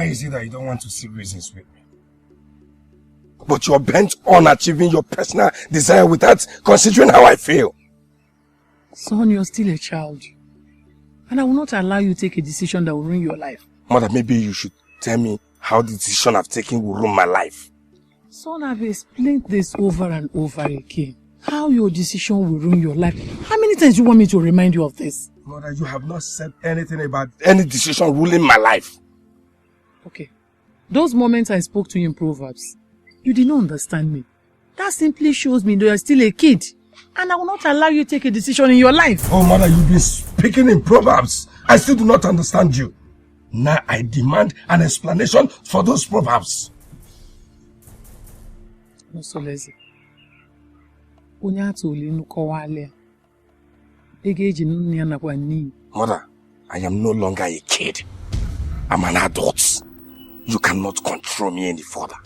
is it that you don't want to see reasons with me? But you're bent on achieving your personal desire without considering how I feel. Son, you're still a child. And I will not allow you to take a decision that will ruin your life. Mother, maybe you should tell me how the decision I've taken will ruin my life. Son, I've explained this over and over again. How your decision will ruin your life. How many times do you want me to remind you of this? Mother, you have not said anything about any decision ruling my life. Okay. Those moments I spoke to you in Proverbs, you did not understand me. That simply shows me that you're still a kid. And I will not allow you to take a decision in your life. Oh, Mother, you've been speaking in Proverbs. I still do not understand you. Now I demand an explanation for those Proverbs. No, so lazy. Mother, I am no longer a kid. I'm an adult. You cannot control me any further.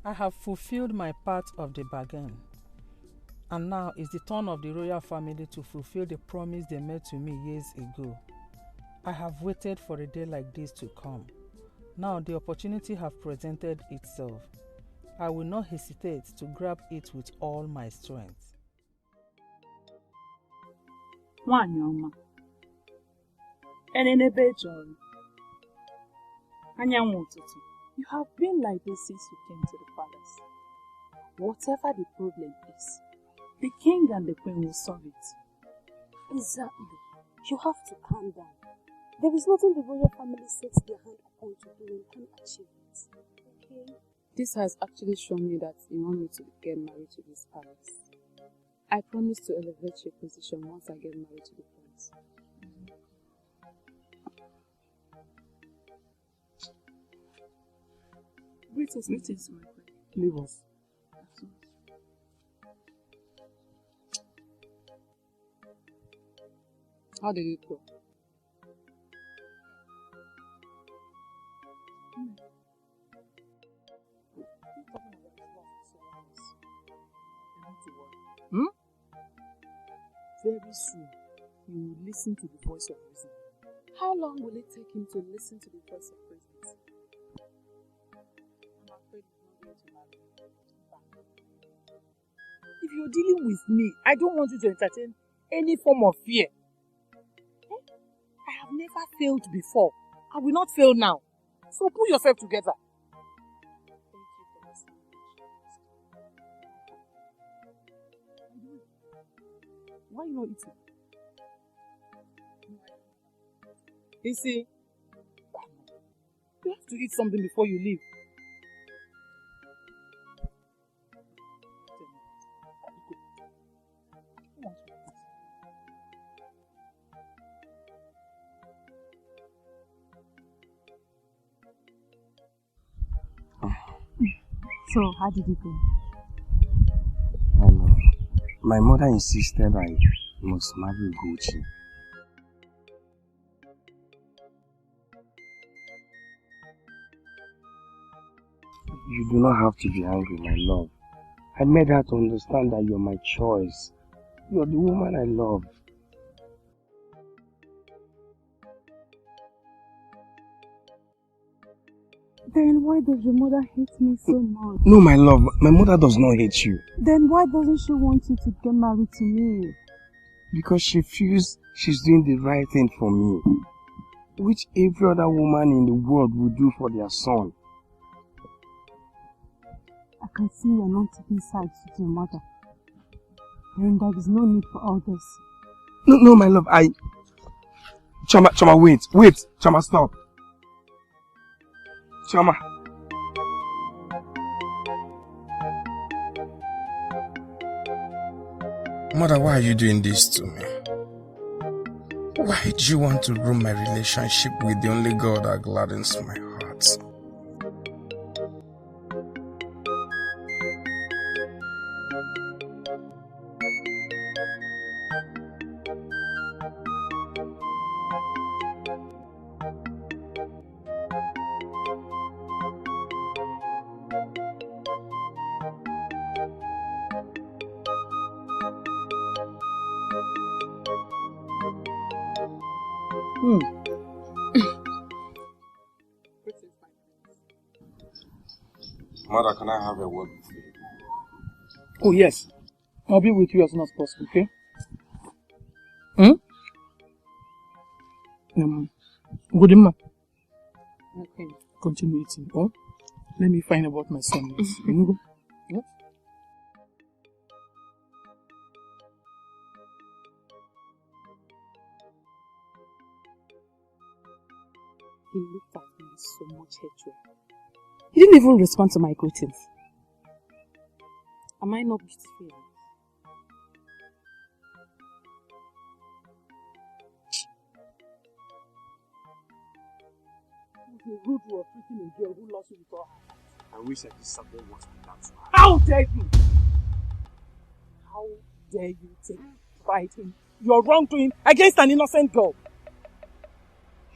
I have fulfilled my part of the bargain, and now it's the turn of the royal family to fulfill the promise they made to me years ago. I have waited for a day like this to come. Now the opportunity has presented itself. I will not hesitate to grab it with all my strength. Wanyoma. Enenebe John. Anyanwututu. You have been like this since you came to the palace. Whatever the problem is, the king and the queen will solve it. Exactly. You have to calm down. There is nothing the royal family sets their hand upon to do and can achieve it. Okay? This has actually shown me that you want me to get married to this palace. I promise to elevate your position once I get married to the prince. Greetings, my friend. leave us. How did it go? Very soon, he will listen to the voice of reason. How long will it take him to listen to the voice of reason? I'm afraid he's not going to marry me. If you're dealing with me, I don't want you to entertain any form of fear. I have never failed before. I will not fail now. So pull yourself together. Why are you not eating? You see, you have to eat something before you leave. So, how did it go? My mother insisted I must marry Gucci. You do not have to be angry, my love. I made her to understand that you're my choice. You're the woman I love. Then why does your mother hate me so much? No, my love, my mother does not hate you. Then why doesn't she want you to get married to me? Because she feels she's doing the right thing for me. which every other woman in the world would do for their son. I can see you're not taking sides with your mother. And there is no need for all this. No, my love, Chama, wait. Chama, stop. Chama. Mother, why are you doing this to me? Why do you want to ruin my relationship with the only God that gladdens my heart? Mother, can I have a word with you? Oh, yes. I'll be with you as soon as possible, okay? Good enough. Okay. Continue eating. Oh, let me find out what my son is. You go? Yeah? He looked at me with so much hatred. He didn't even respond to my greetings. Am I not beautiful? The rude were treating a girl who lost you with all her heart. I wish I did something worse than that. How dare you? How dare you take pride in your wrongdoing against an innocent girl?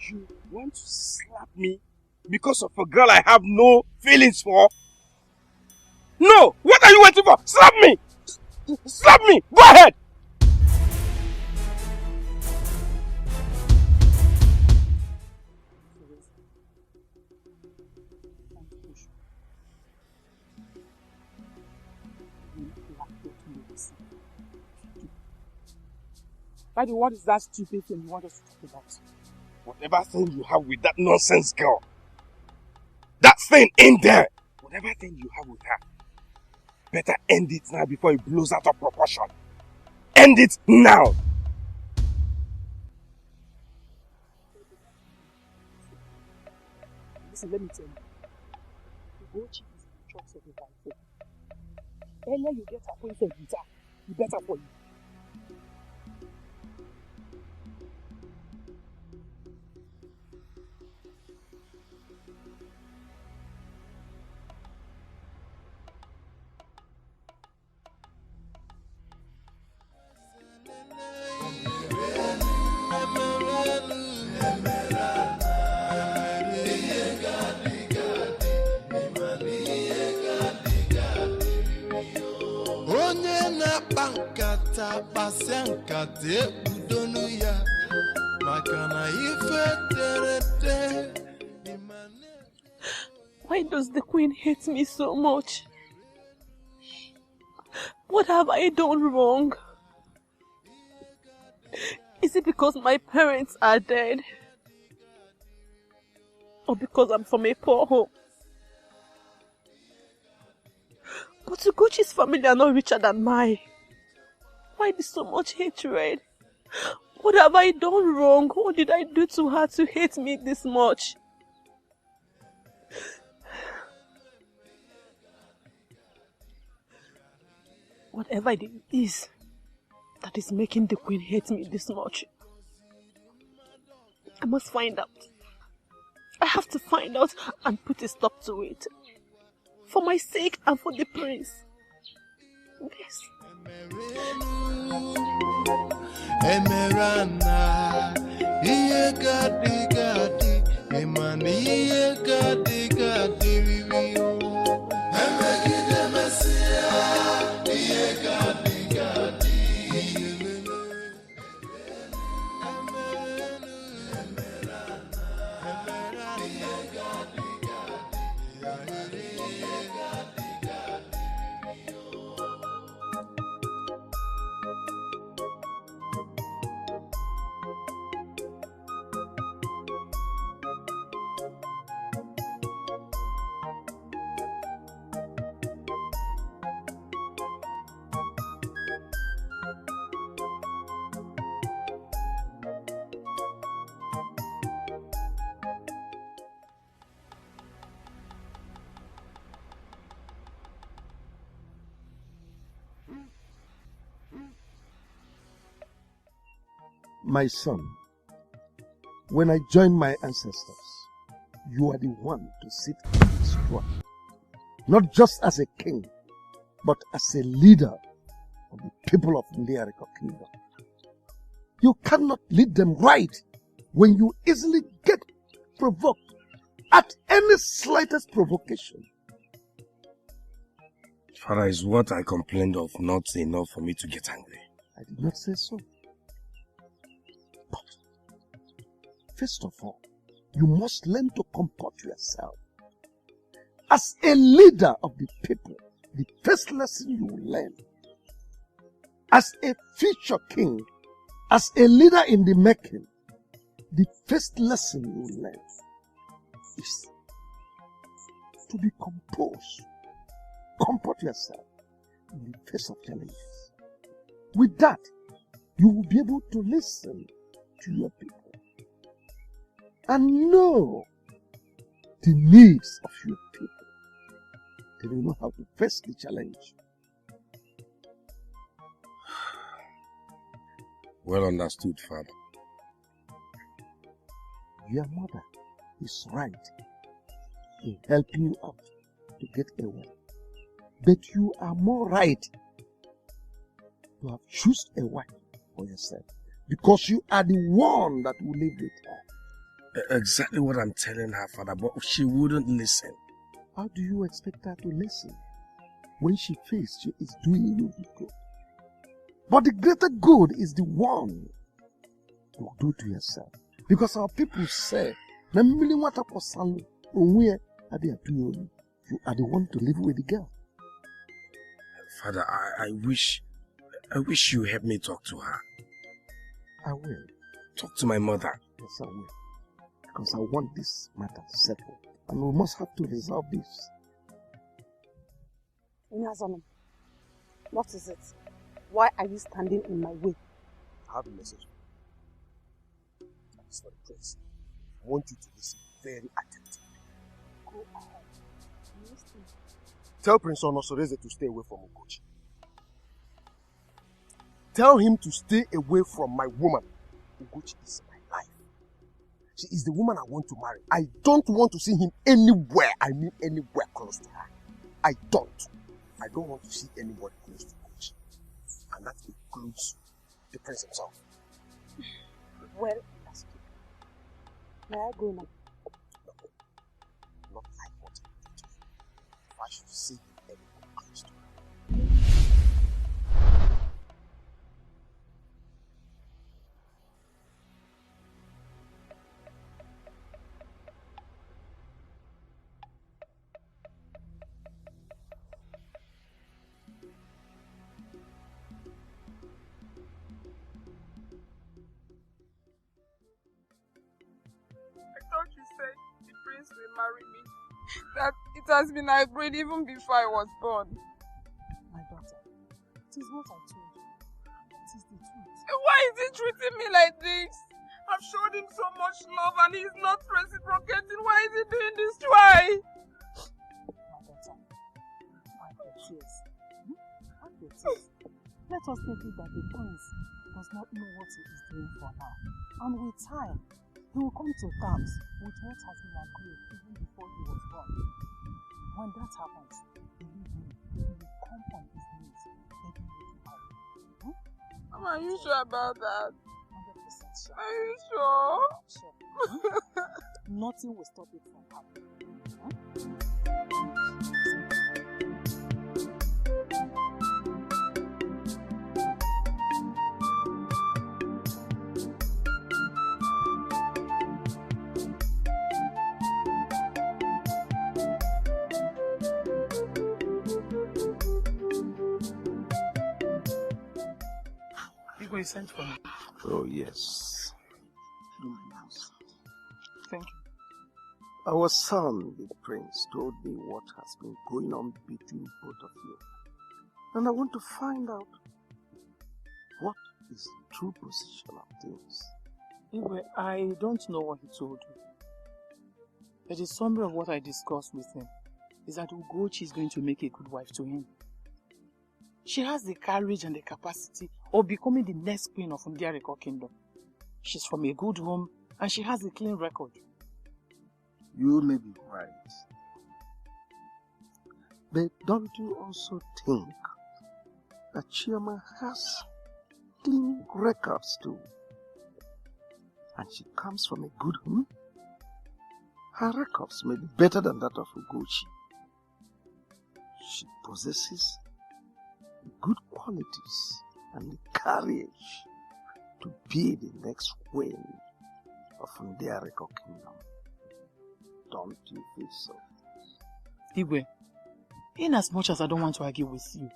You want to slap me because of a girl I have no feelings for? No! What are you waiting for? Slap me! Slap me! Go ahead! Daddy, what is that stupid thing you want us to talk about? Whatever thing you have with that nonsense girl, that thing in there, whatever thing you have with her, better end it now before it blows out of proportion. End it now! Listen, let me tell you. The whole chief is the choice of the wife. Earlier you get acquainted with her, the better for you. Why does the queen hate me so much? What have I done wrong? Is it because my parents are dead? Or because I'm from a poor home? But Ugochi's family are not richer than mine. Why is so much hatred? What have I done wrong? What did I do to her to hate me this much? Whatever it is that is making the queen hate me this much, I must find out. I have to find out and put a stop to it. For my sake and for the prince. Yes. Emerana, iye gadi gadi, emani iye gadi gadi viviyo. Emegide mesia, iye gadi gadi. My son, when I joined my ancestors, you are the one to sit on this throne. Not just as a king, but as a leader of the people of Nigerian Kingdom. You cannot lead them right when you easily get provoked at any slightest provocation. Father, is what I complained of not enough for me to get angry? I did not say so. But, first of all, you must learn to comport yourself. As a leader of the people, the first lesson you will learn. As a future king, as a leader in the making, the first lesson you will learn is to be composed. Comport yourself in the face of challenges. With that, you will be able to listen to your people and know the needs of your people. Then you know how to face the challenge. Well understood, Father. Your mother is right in helping you out to get away. But you are more right to have chosen a wife for yourself. Because you are the one that will live with her. Exactly what I'm telling her, Father, but she wouldn't listen. How do you expect her to listen when she feels she is doing you good? But the greater good is the one you do to yourself. Because our people say, you are the one to live with the girl. Father, I wish you help me talk to her. I will. Talk to my mother. Yes, I will. Because I want this matter settled. And we must have to resolve this. Inazonam, what is it? Why are you standing in my way? I have a message. It's for the prince. I want you to listen very attentively. Go ahead. Listen. Tell Prince Onosoreze to stay away from Ugochi. Tell him to stay away from my woman. Ugochi is my life. She is the woman I want to marry. I don't want to see him anywhere. I mean anywhere close to her. I don't want to see anybody close to Ugochi. And that includes the prince himself. Well understood. May I go now? No. Not like what I did to you. If I should see him anywhere close to her. Will marry me. That it has been agreed even before I was born. My daughter, it is what I told you. It is the truth. Why is he treating me like this? I've showed him so much love and he's not reciprocating. Why is he doing this? Why? My daughter, wipe your tears. Wipe your tears. Let us take it that the prince does not know what he is doing for now. And with time, he will come to terms with what has been agreed even before he was born. When that happens, believe me, he will come on his knees begging you to marry. Mama, are you sure about that? 100% sure. Are you sure? Sure. Nothing will stop it from happening. You sent for me. Oh, yes. Thank you. Our son, the prince, told me what has been going on between both of you. And I want to find out what is the true position of things. Anyway, I don't know what he told you. But the summary of what I discussed with him is that Ugochi is going to make a good wife to him. She has the courage and the capacity of becoming the next queen of Nigerian Kingdom. She's from a good home and she has a clean record. You may be right. But don't you also think that Chioma has clean records too? And she comes from a good home? Her records may be better than that of Ugochi. She possesses good qualities and the courage to be the next queen of Ndeareko Kingdom. Don't you feel so? Igwe, in as much as I don't want to argue with you,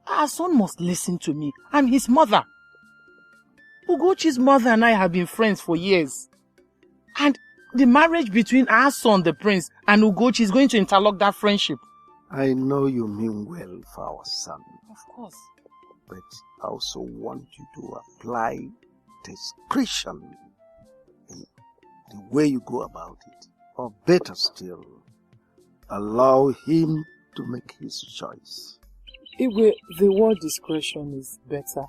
our son must listen to me. I'm his mother. Ugochi's mother and I have been friends for years. And the marriage between our son, the prince, and Ugochi is going to interlock that friendship. I know you mean well for our son. Of course. But I also want you to apply discretion in the way you go about it. Or better still, allow him to make his choice. Igwe, the word discretion is better,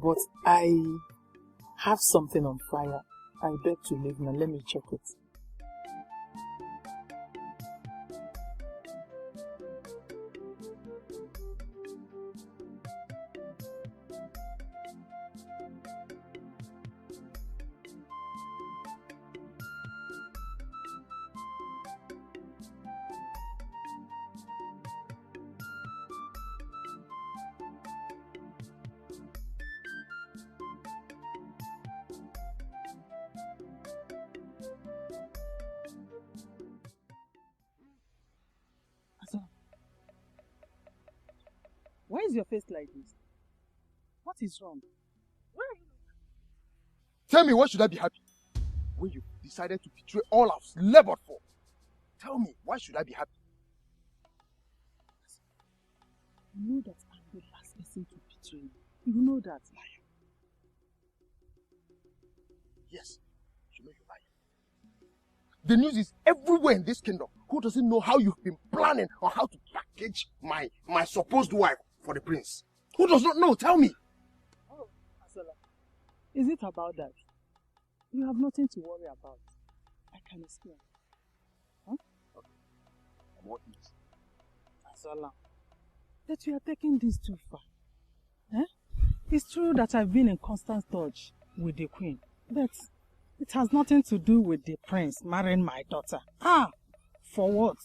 but I have something on fire. I beg to leave now. Let me check it. Why is your face like this? What is wrong? Where are you? Tell me, why should I be happy? When you decided to betray all I've labored for. Tell me, why should I be happy? You know that I'm the last person to betray you. You know that. Liar. Yes, you know you're lying. The news is everywhere in this kingdom. Who doesn't know how you've been planning on how to package my supposed wife for the prince? Who does not know? Tell me. Oh, Asola. Is it about that? You have nothing to worry about. I can explain. Huh? Okay. What is? Asola, that you are taking this too far. Eh? It's true that I've been in constant touch with the queen, but it has nothing to do with the prince marrying my daughter. For what?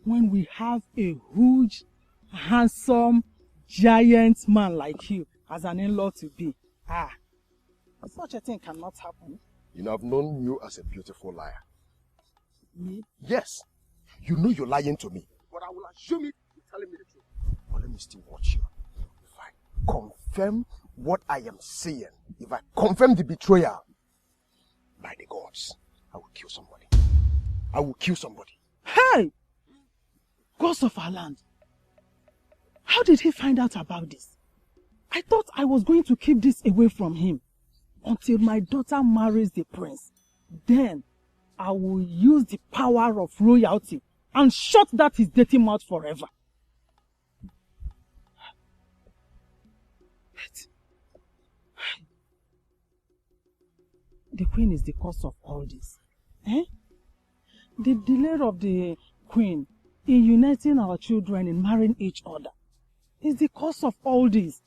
When we have a huge, handsome, giant man like you as an in-law to be. Such a thing cannot happen. You know, I've known you as a beautiful liar. Me? Yes. You know you're lying to me. But I will assume it you're telling me the truth. But let me still watch you. If I confirm what I am seeing, if I confirm the betrayal, by the gods, I will kill somebody. I will kill somebody. Hey! Gods of our land. How did he find out about this? I thought I was going to keep this away from him until my daughter marries the prince. Then I will use the power of royalty and shut that his dirty mouth forever. But the queen is the cause of all this. The delay of the queen in uniting our children in marrying each other is the cause of all this.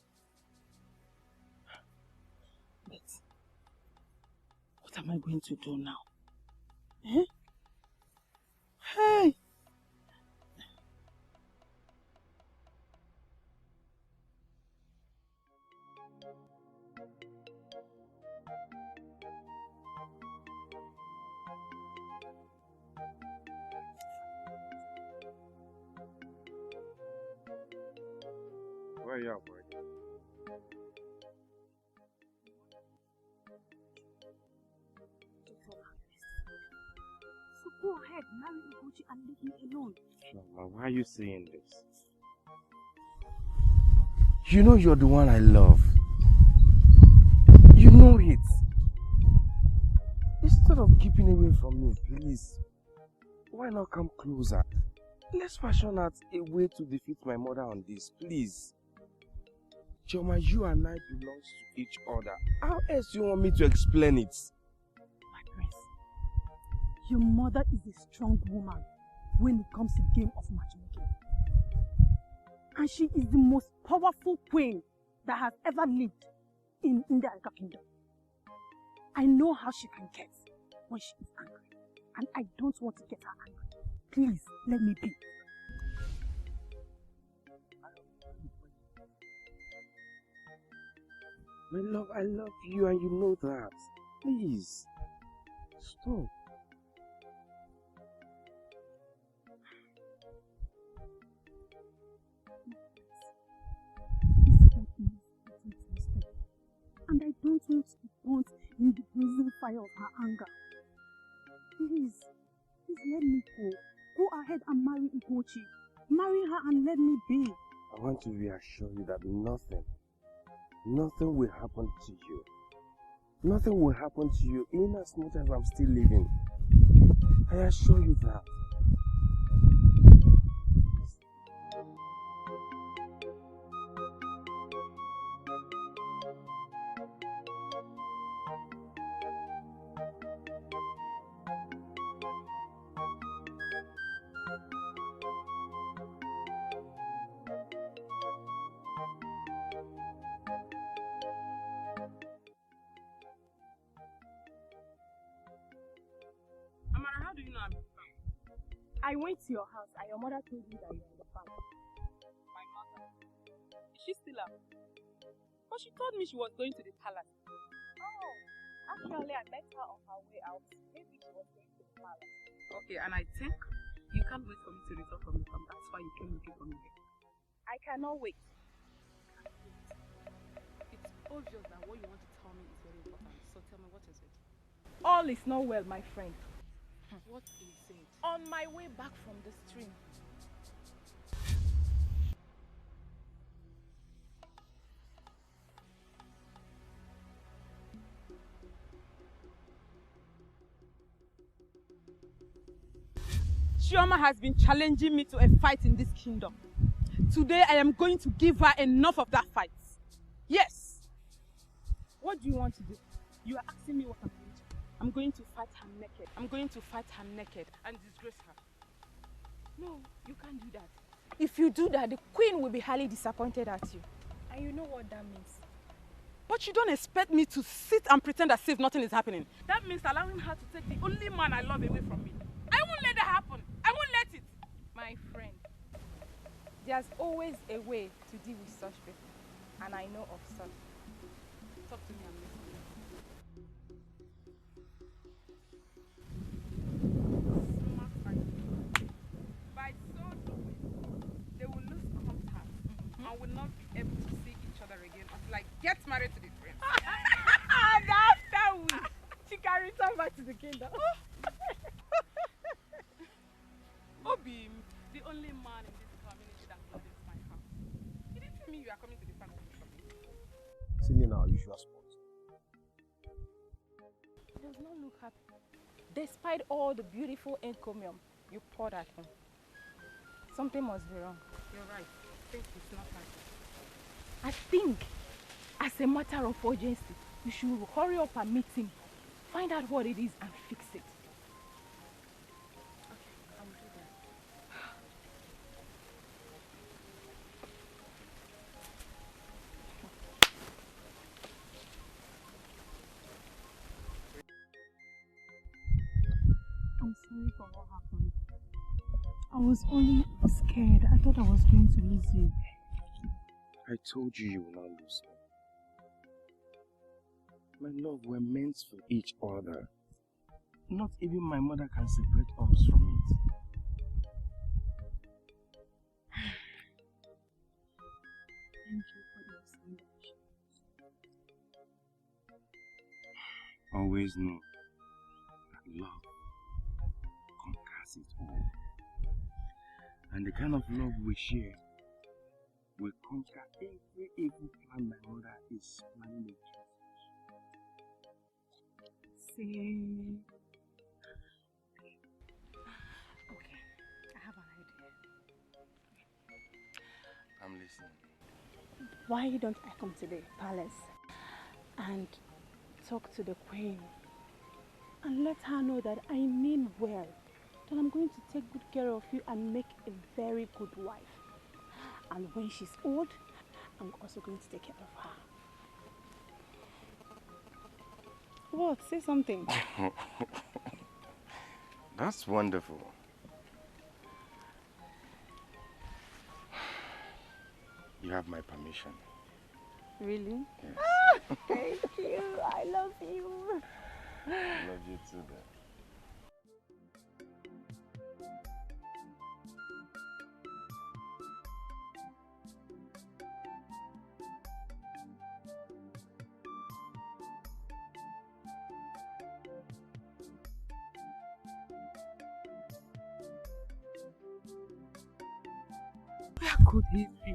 But what am I going to do now? Hey! Where are you at, boy? So go ahead, marry Ugochi and leave me alone. Chioma, why are you saying this? You know you're the one I love. You know it. Instead of keeping away from me, please, why not come closer? Let's fashion out a way to defeat my mother on this, please. Choma, you and I belong to each other. How else do you want me to explain it? My prince, your mother is a strong woman when it comes to game of matchmaking. And she is the most powerful queen that has ever lived in the India kingdom. I know how she can get when she is angry. And I don't want to get her angry. Please, let me be. My love, I love you and you know that. Please, stop. And I don't want to be burnt in the blazing fire of her anger. Please let me go. Go ahead and marry Ugochi. Marry her and let me be. I want to reassure you that nothing will happen to you. Nothing will happen to you in as much as I'm still living. I assure you that. I went to your house and your mother told me that you were in the palace. My mother? Is she still up? But she told me she was going to the palace. Oh, actually I met her on her way out. Maybe she was going to the palace. Okay, and I think you can't wait for me to return from the farm. That's why you came looking for me here. I cannot wait. It's obvious that what you want to tell me is very important. So tell me, what is it? All is not well, my friend. What is it? On my way back from the stream, Chioma has been challenging me to a fight in this kingdom. Today I am going to give her enough of that fight. Yes. What do you want to do? You are asking me what I'm going to do. I'm going to fight her naked. I'm going to fight her naked and disgrace her. no, you can't do that. If you do that, the queen will be highly disappointed at you. And you know what that means. But you don't expect me to sit and pretend as if nothing is happening. That means allowing her to take the only man I love away from me. I won't let that happen. I won't let it. My friend, there's always a way to deal with such people. And I know of such. Talk to me, I'm listening. Smart idea. By so doing, they will lose contact and will not be able to see each other again until I get married to the prince. And after which, she can return back to the kingdom. Obi, the only man in this community that loves my house. You didn't tell me you are coming to the family. See me now, usual spot. It does not look happy. Despite all the beautiful encomium you poured at him, something must be wrong. You're right. I think it's not happy. I think, as a matter of urgency, you should hurry up and meet him, find out what it is and fix it. Okay, I will do that. I'm sorry for what happened. I was only scared. I thought I was going to lose you. I told you will not lose me. My love, we're meant for each other. Not even my mother can separate us from it. Thank you for the explanation. Always know that love conquers it all. And the kind of love we share will conquer every evil plan my mother is planning against us. See. Okay, I have an idea. I'm listening. why don't I come to the palace and talk to the queen and let her know that I mean well, that I'm going to take good care of you and make a very good wife. And when she's old, I'm also going to take care of her. What? Say something. That's wonderful. You have my permission. Really? Yes. Ah, thank you. I love you. I love you too, then. Where could he be?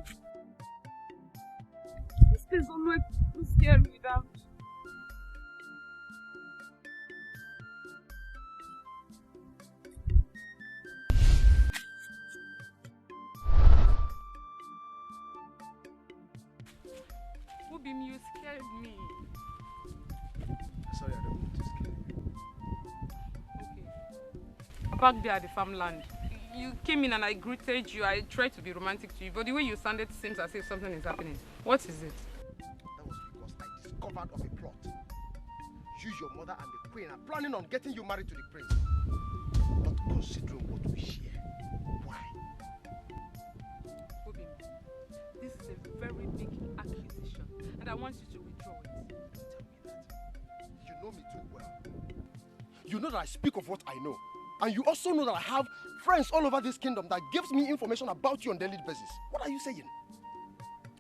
This place always too scary without. Obim, you scared me. Sorry, I don't mean to scare you. Okay. Back there at the farmland, you came in and I greeted you. I tried to be romantic to you, but the way you sounded seems as if something is happening. What is it? That was because I discovered of a plot. You, your mother, and the queen are planning on getting you married to the prince. Not considering what we share. Why? Obim, this is a very big accusation, and I want you to withdraw it. Tell me that. You know me too well. You know that I speak of what I know. And you also know that I have friends all over this kingdom that gives me information about you on a daily basis. What are you saying?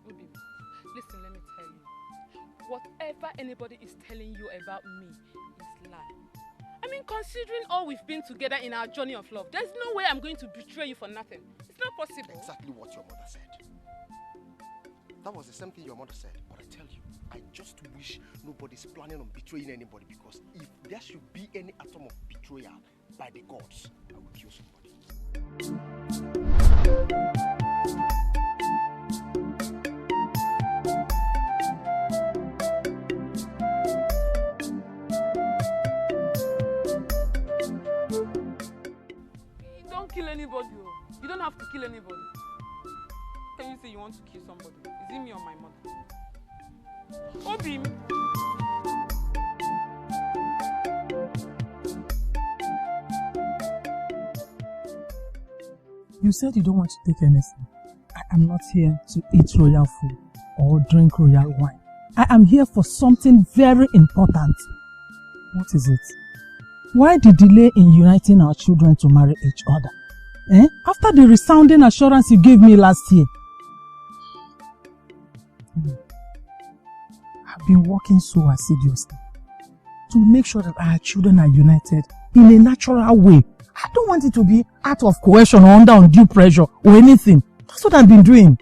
Obim, listen, let me tell you. Whatever anybody is telling you about me is lie. I mean, considering all we've been together in our journey of love, there's no way I'm going to betray you for nothing. It's not possible. Exactly what your mother said. That was the same thing your mother said. But I tell you, I just wish nobody's planning on betraying anybody, because if there should be any atom of betrayal by the gods, I will kill somebody. You don't kill anybody. You don't have to kill anybody. Can you say you want to kill somebody? Is it me or my mother? Obim! You said you don't want to take anything. I am not here to eat royal food or drink royal wine. I am here for something very important. What is it? Why the delay in uniting our children to marry each other? After the resounding assurance you gave me last year. I've been working so assiduously to make sure that our children are united in a natural way. I don't want it to be out of coercion or under undue pressure or anything. That's what I've been doing.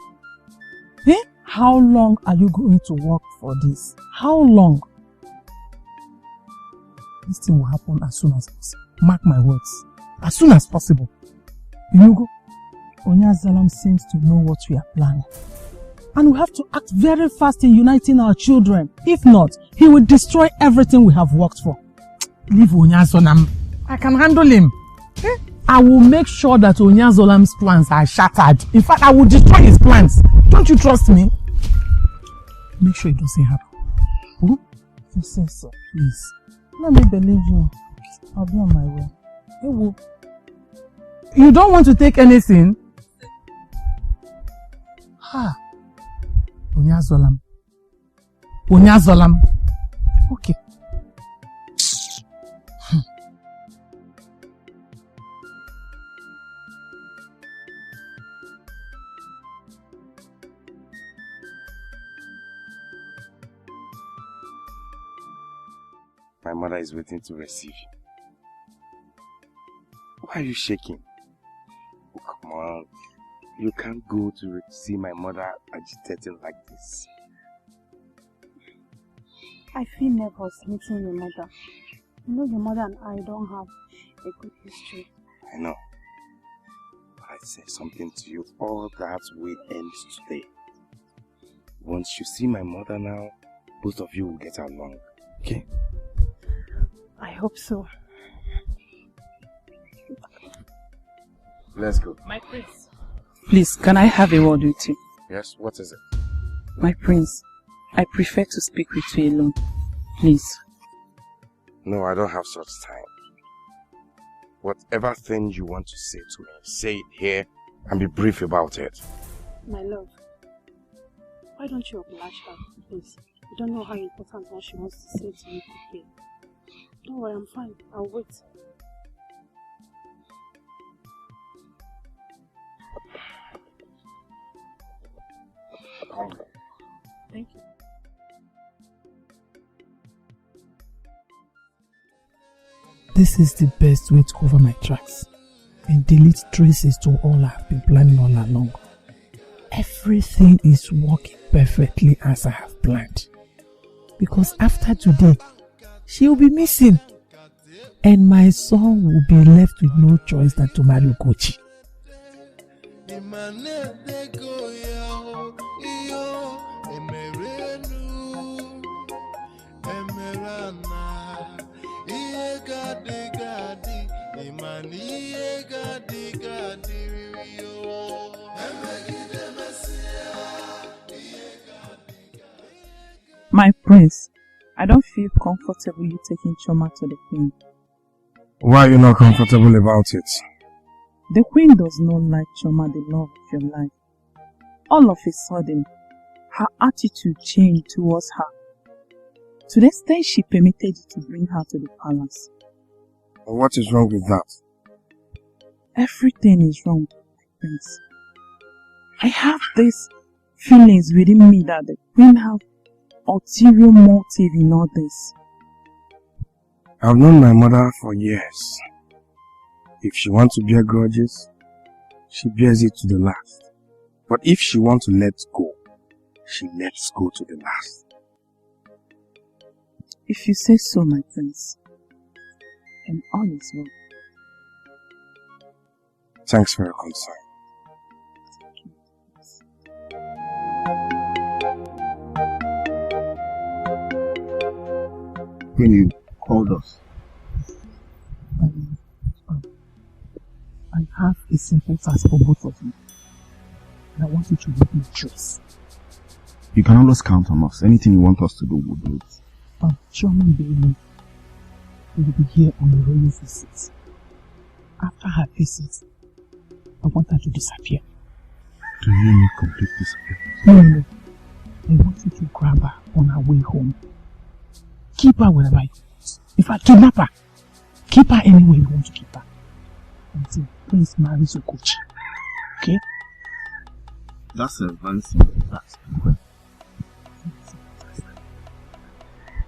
How long are you going to work for this? How long? This thing will happen as soon as possible. Mark my words. As soon as possible. Yugo, Onyazalam seems to know what we are planning. And we have to act very fast in uniting our children. If not, he will destroy everything we have worked for. Leave Onyazalam. I can handle him. I will make sure that Onyazolam's plans are shattered. In fact, I will destroy his plans. Don't you trust me? Make sure it doesn't happen. You say so, please. Let me believe you. I'll be on my way. You don't want to take anything? Onyazolam. Okay. My mother is waiting to receive you. Why are you shaking? Oh, come on. You can't go to see my mother agitated like this. I feel nervous meeting your mother. You know your mother and I don't have a good history. I know. But I say something to you, all that will end today. Once you see my mother now, both of you will get along. Okay? I hope so. Let's go. My prince. Please, can I have a word with you? Yes, what is it? My prince, I prefer to speak with you alone. Please. No, I don't have such time. Whatever thing you want to say to me, say it here and be brief about it. My love, why don't you oblige her, please? You don't know how important what she wants to say to you could be. Don't worry, I'm fine. I'll wait. Thank you. This is the best way to cover my tracks and delete traces to all I've been planning all along. Everything is working perfectly as I have planned. Because after today, she will be missing. And my son will be left with no choice than to marry Ugochi. My prince, I don't feel comfortable you taking Choma to the queen. Why are you not comfortable about it? The queen does not like Choma, the love of your life. All of a sudden, her attitude changed towards her. To the extent she permitted you to bring her to the palace. What is wrong with that? Everything is wrong, my prince. I have these feelings within me that the queen have ulterior motive in all this. I've known my mother for years. If she wants to bear grudges, she bears it to the last. But if she wants to let go, she lets go to the last. If you say so, my prince, and all is well. Thanks for your concern. When you called us, I have a simple task for both of you. And I want you to give me choice. you can always count on us. Anything you want us to do, we'll do it. Chairman Bailey will be here on a royal visit. After her visit, I want her to disappear. Do you need complete disappearance? No. I want you to grab her on her way home. Keep her wherever you want. If I kidnap her, keep her anywhere you want to keep her. Until Prince marries Ugochi. Okay? That's a very simple task.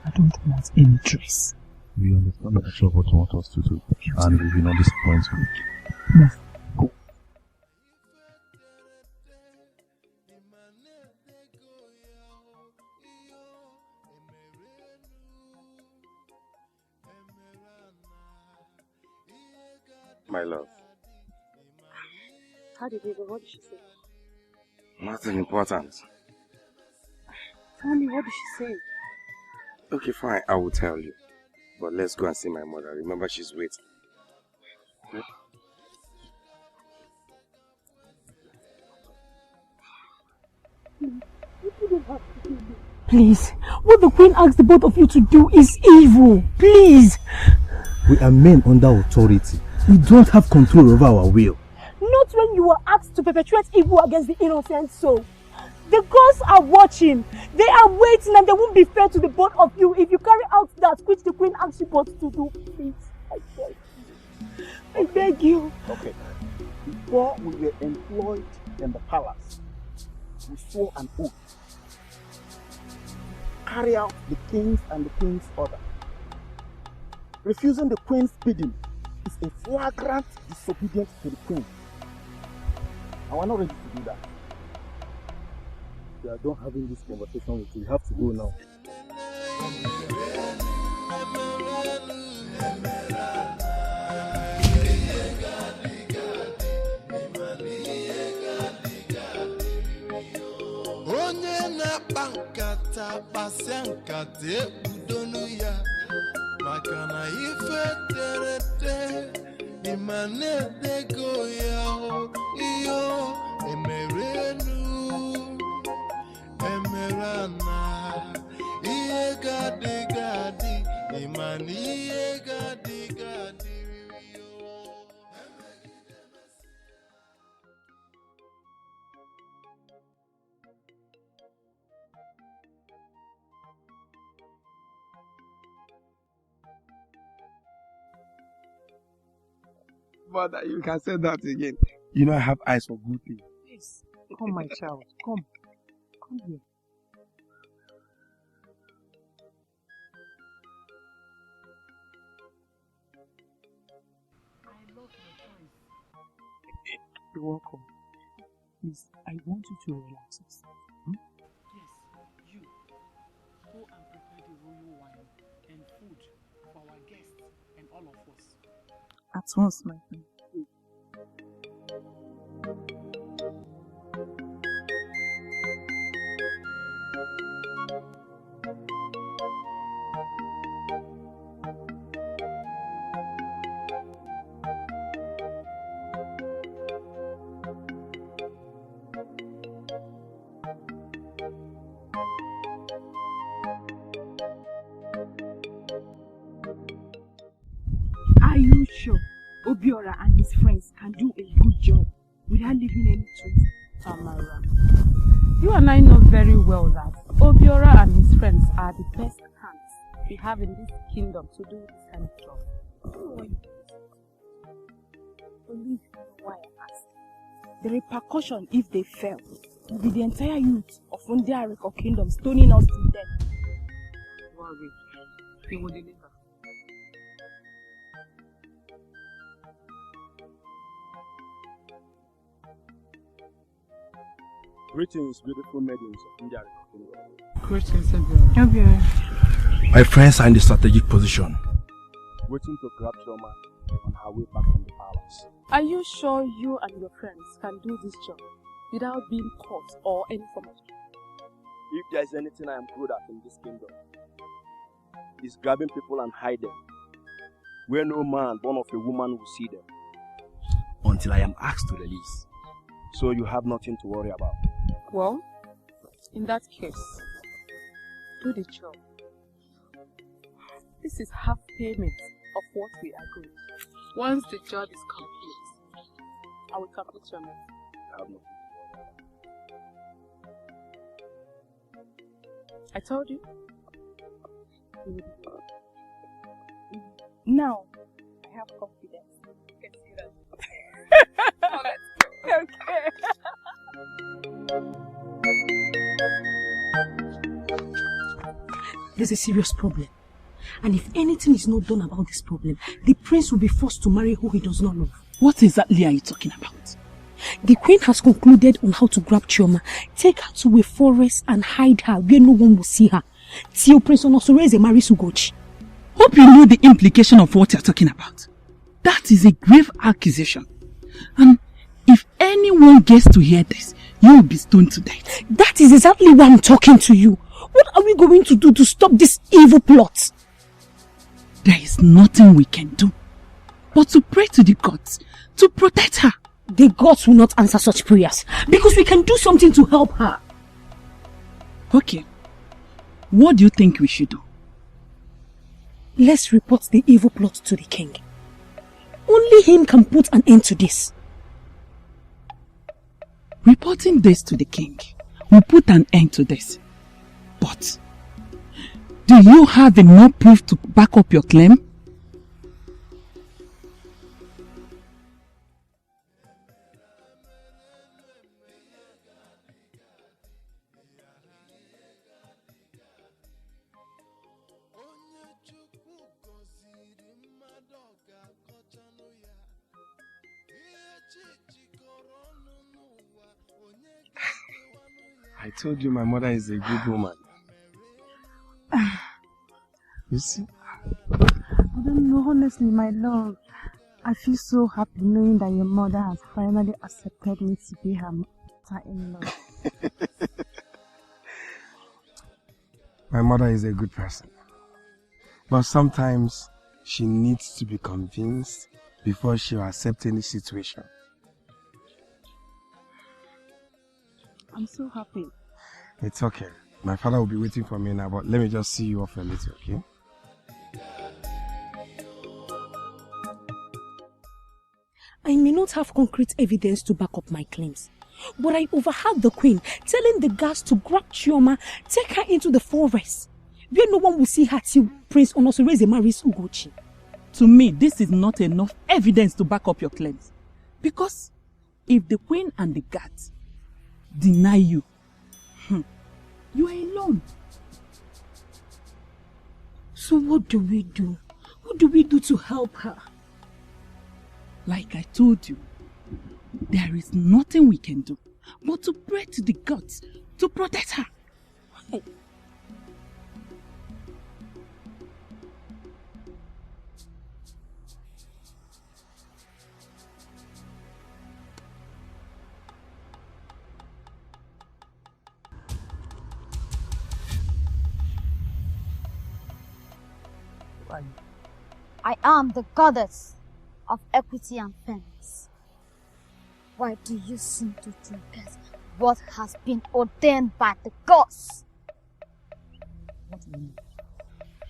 I don't want any trace. We understand the nature of what you want us to do, and we will not disappoint you. Move. Go. My love. How did it go? What did she say? Nothing important. Tell me, what did she say? Okay, fine, I will tell you. But let's go and see my mother. Remember, she's waiting. Okay? Please, what the queen asked the both of you to do is evil. Please. We are men under authority. We don't have control over our will. Not when you were asked to perpetrate evil against the innocent soul. The gods are watching. They are waiting, and they won't be fair to the both of you if you carry out that which the queen asked you both to do. Please, I beg you. I beg you. Okay. Before we were employed in the palace, we swore an oath. Carry out the king's and the king's order. Refusing the queen's bidding is a flagrant disobedience to the queen. And we're not ready to do that. We are done having this conversation with you. We have to go now. Onye na nkata kpasịa nkata ekpudonu ya maka na ife terete ịma na-edego ya iyo emerenu emerana ihe gadi gadi ịma na ihe gadi gadi Father, you can say that again. You know I have eyes for good things. Yes. Come, my child. Come. Come here. I love your choice. You're welcome. Please, I want you to relax yourself. Yes, you. Go and prepare the royal wine and food for our guests and all of us. At once, my friend. Are you sure Obiora and his friends can do a good job without leaving any trace? Tamara, you and I know very well that Obiora and his friends are the best hands we have in this kingdom to do this kind of job. Only why I asked. The repercussion if they fail will be the entire youth of Undiariko kingdom stoning us to death. Worry. They will deliver. Greetings, beautiful maidens of India. Greetings, Obiora. My friends are in the strategic position, waiting to grab Chioma on her way back from the palace. Are you sure you and your friends can do this job without being caught or any form of trouble? If there is anything I am good at in this kingdom, it's grabbing people and hide them, where no man born of a woman will see them, until I am asked to release. So you have nothing to worry about. Well, in that case, do the job. This is half payment of what we agreed. Once the job is complete, I will complete your money. I have nothing to worry about. I told you. Now, I have confidence. You can see that. Oh, let's go. Okay. There's a serious problem. And if anything is not done about this problem, the prince will be forced to marry who he does not love. What exactly are you talking about? The queen has concluded on how to grab Chioma, take her to a forest and hide her where no one will see her, till Prince Onosoreze marries Ugochi. Hope you know the implication of what you're talking about. That is a grave accusation. And if anyone gets to hear this, you will be stoned to death. That is exactly why I'm talking to you. What are we going to do to stop this evil plot? There is nothing we can do but to pray to the gods to protect her. The gods will not answer such prayers because we can do something to help her. Okay. What do you think we should do? Let's report the evil plot to the king. Only him can put an end to this. Reporting this to the king will put an end to this. But do you have enough proof to back up your claim? I told you my mother is a good woman. You see? I don't know, honestly, my love. I feel so happy knowing that your mother has finally accepted me to be her mother-in-law. My mother is a good person. But sometimes she needs to be convinced before she will accept any situation. I'm so happy. It's okay. My father will be waiting for me now, but let me just see you off a little, okay? I may not have concrete evidence to back up my claims, but I overheard the queen telling the guards to grab Chioma, take her into the forest, where no one will see her till Prince Onosoreze marries Ugochi. To me, this is not enough evidence to back up your claims. Because if the queen and the guards deny you, you are alone. So what do we do? What do we do to help her? Like I told you, there is nothing we can do but to pray to the gods to protect her. I am the goddess of equity and fairness. Why do you seem to forget what has been ordained by the gods? What do you mean?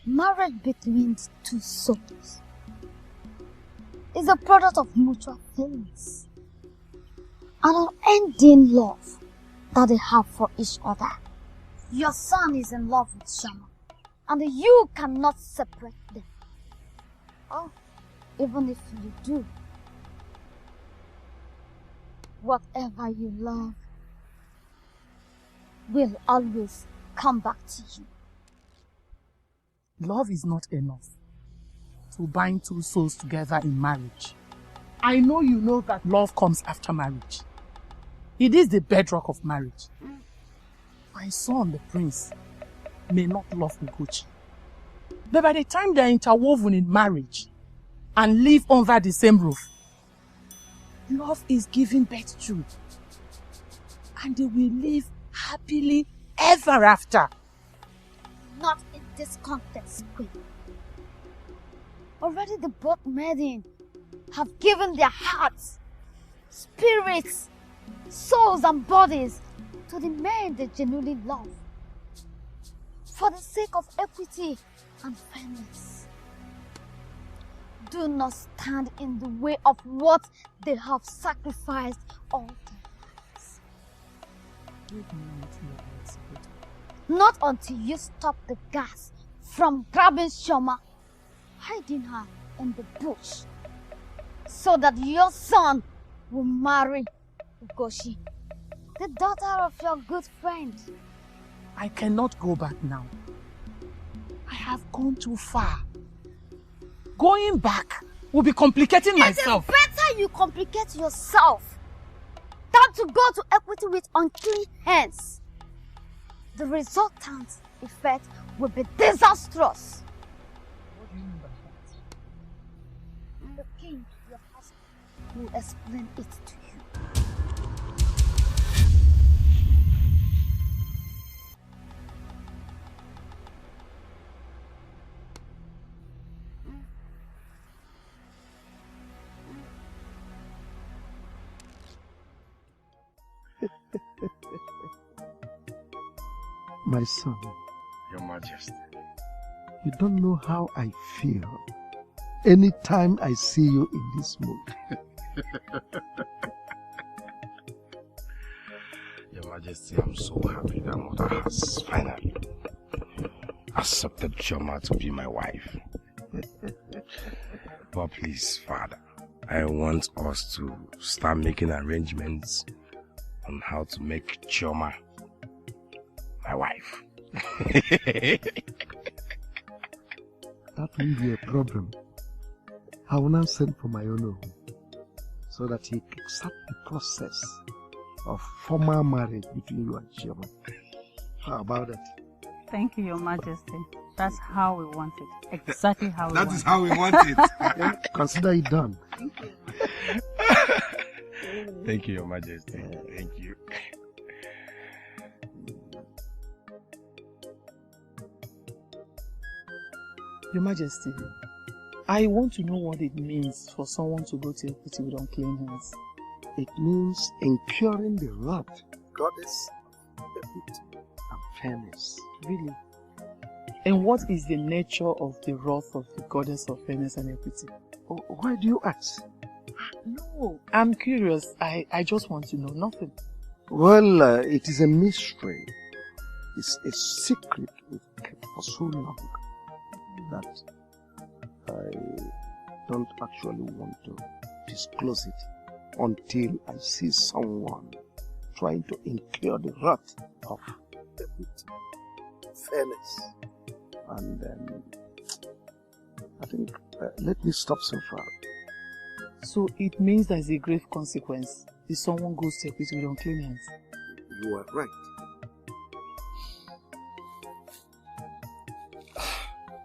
Marriage between two souls is a product of mutual feelings, an unending love that they have for each other. Your son is in love with Shama, and you cannot separate them. Oh, even if you do, whatever you love will always come back to you. Love is not enough to bind two souls together in marriage. I know you know that love comes after marriage. It is the bedrock of marriage. My son, the prince, may not love Ugochi. But by the time they are interwoven in marriage and live under the same roof, love is giving birth to, and they will live happily ever after. Not in this context, Queen. Already the both maidens have given their hearts, spirits, souls and bodies to the man they genuinely love, for the sake of equity and fairness. Do not stand in the way of what they have sacrificed all their lives. Not until you stop the gas from grabbing Shoma, hiding her in the bush, so that your son will marry Ugochi, the daughter of your good friend. I cannot go back now. I have gone too far. Going back will be complicating myself. It is better you complicate yourself than to go to equity with unclean hands. The resultant effect will be disastrous. What do you mean by that? The king, your husband, will explain it to you. My son, Your Majesty. you don't know how I feel anytime I see you in this mood. Your Majesty, I'm so happy that Mother has finally accepted Chioma to be my wife. But please, Father, I want us to start making arrangements on how to make Chioma my wife. That will be a problem. I will now send for my own home so that he can start the process of formal marriage between you and Chioma. How about it? Thank you, Your Majesty. That's how we want it. Exactly how we want it. That is how we want it. Consider it done. Thank you, Your Majesty. Thank you. Your Majesty, I want to know what it means for someone to go to equity with unclean hands. It means incurring the wrath, goddess of equity and fairness. Really? And what is the nature of the wrath of the goddess of fairness and equity? Oh, why do you ask? No, I'm curious. I just want to know nothing. Well, it is a mystery. It's a secret we've kept for so long that I don't actually want to disclose it until I see someone trying to incur the wrath of equity, fairness, and I think let me stop so far. So it means there's a grave consequence if someone goes to equity with unclean hands. You are right.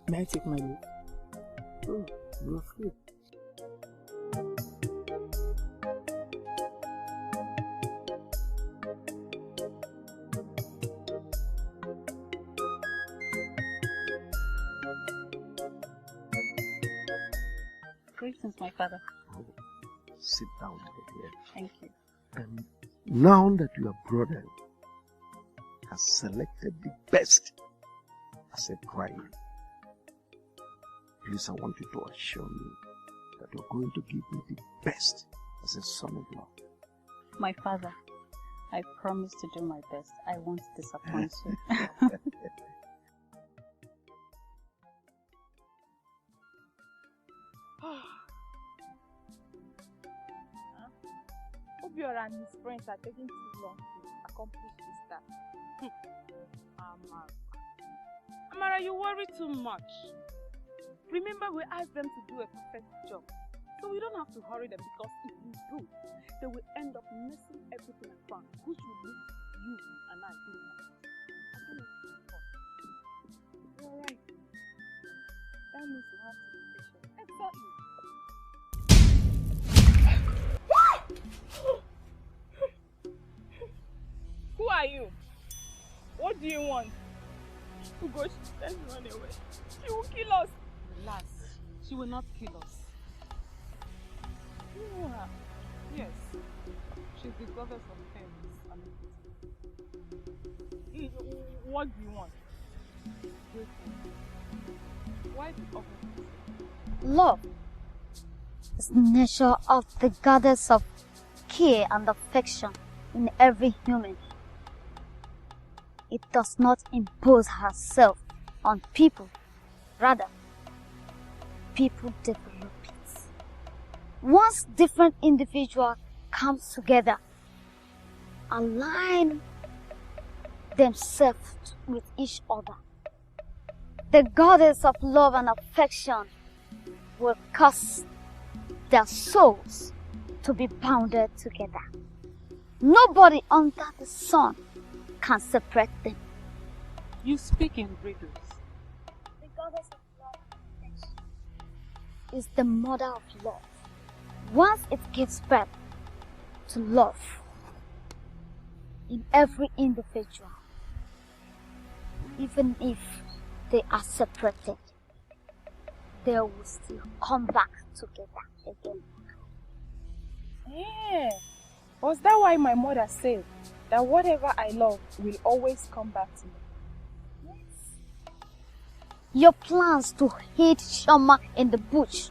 May I take my leave? Oh, you are free. Greetings, my father. Oh, sit down over here. Thank you. Now that your brother has selected the best as a bride, please, I want you to assure me that you're going to give me the best as a son-in-law. My father, I promise to do my best. I won't disappoint you. Obiora and his friends are taking too long to accomplish this task. Amara, you worry too much. Remember, we asked them to do a perfect job. So we don't have to hurry them, because if we do, they will end up messing everything around, which will leave you and I doing nothing. You're right. That means you have to be patient. Exactly. Who are you? What do you want? Oh gosh, let's run away. She will kill us. Relax. She will not kill us. Yeah. Yes. She's the goddess of fairness and equity. What do you want? Wait. Why the opposite? Love is the nature of the goddess of care and affection in every human. It does not impose herself on people. Rather, people develop it. Once different individuals come together, align themselves with each other, the goddess of love and affection will cause their souls to be bounded together. Nobody under the sun can separate them. You speak in riddles. The goddess of love and affection is the mother of love. Once it gives birth to love in every individual, even if they are separated, they will still come back together again. Yeah. Was that why my mother said that whatever I love will always come back to me? Yes. Your plans to hide Shoma in the bush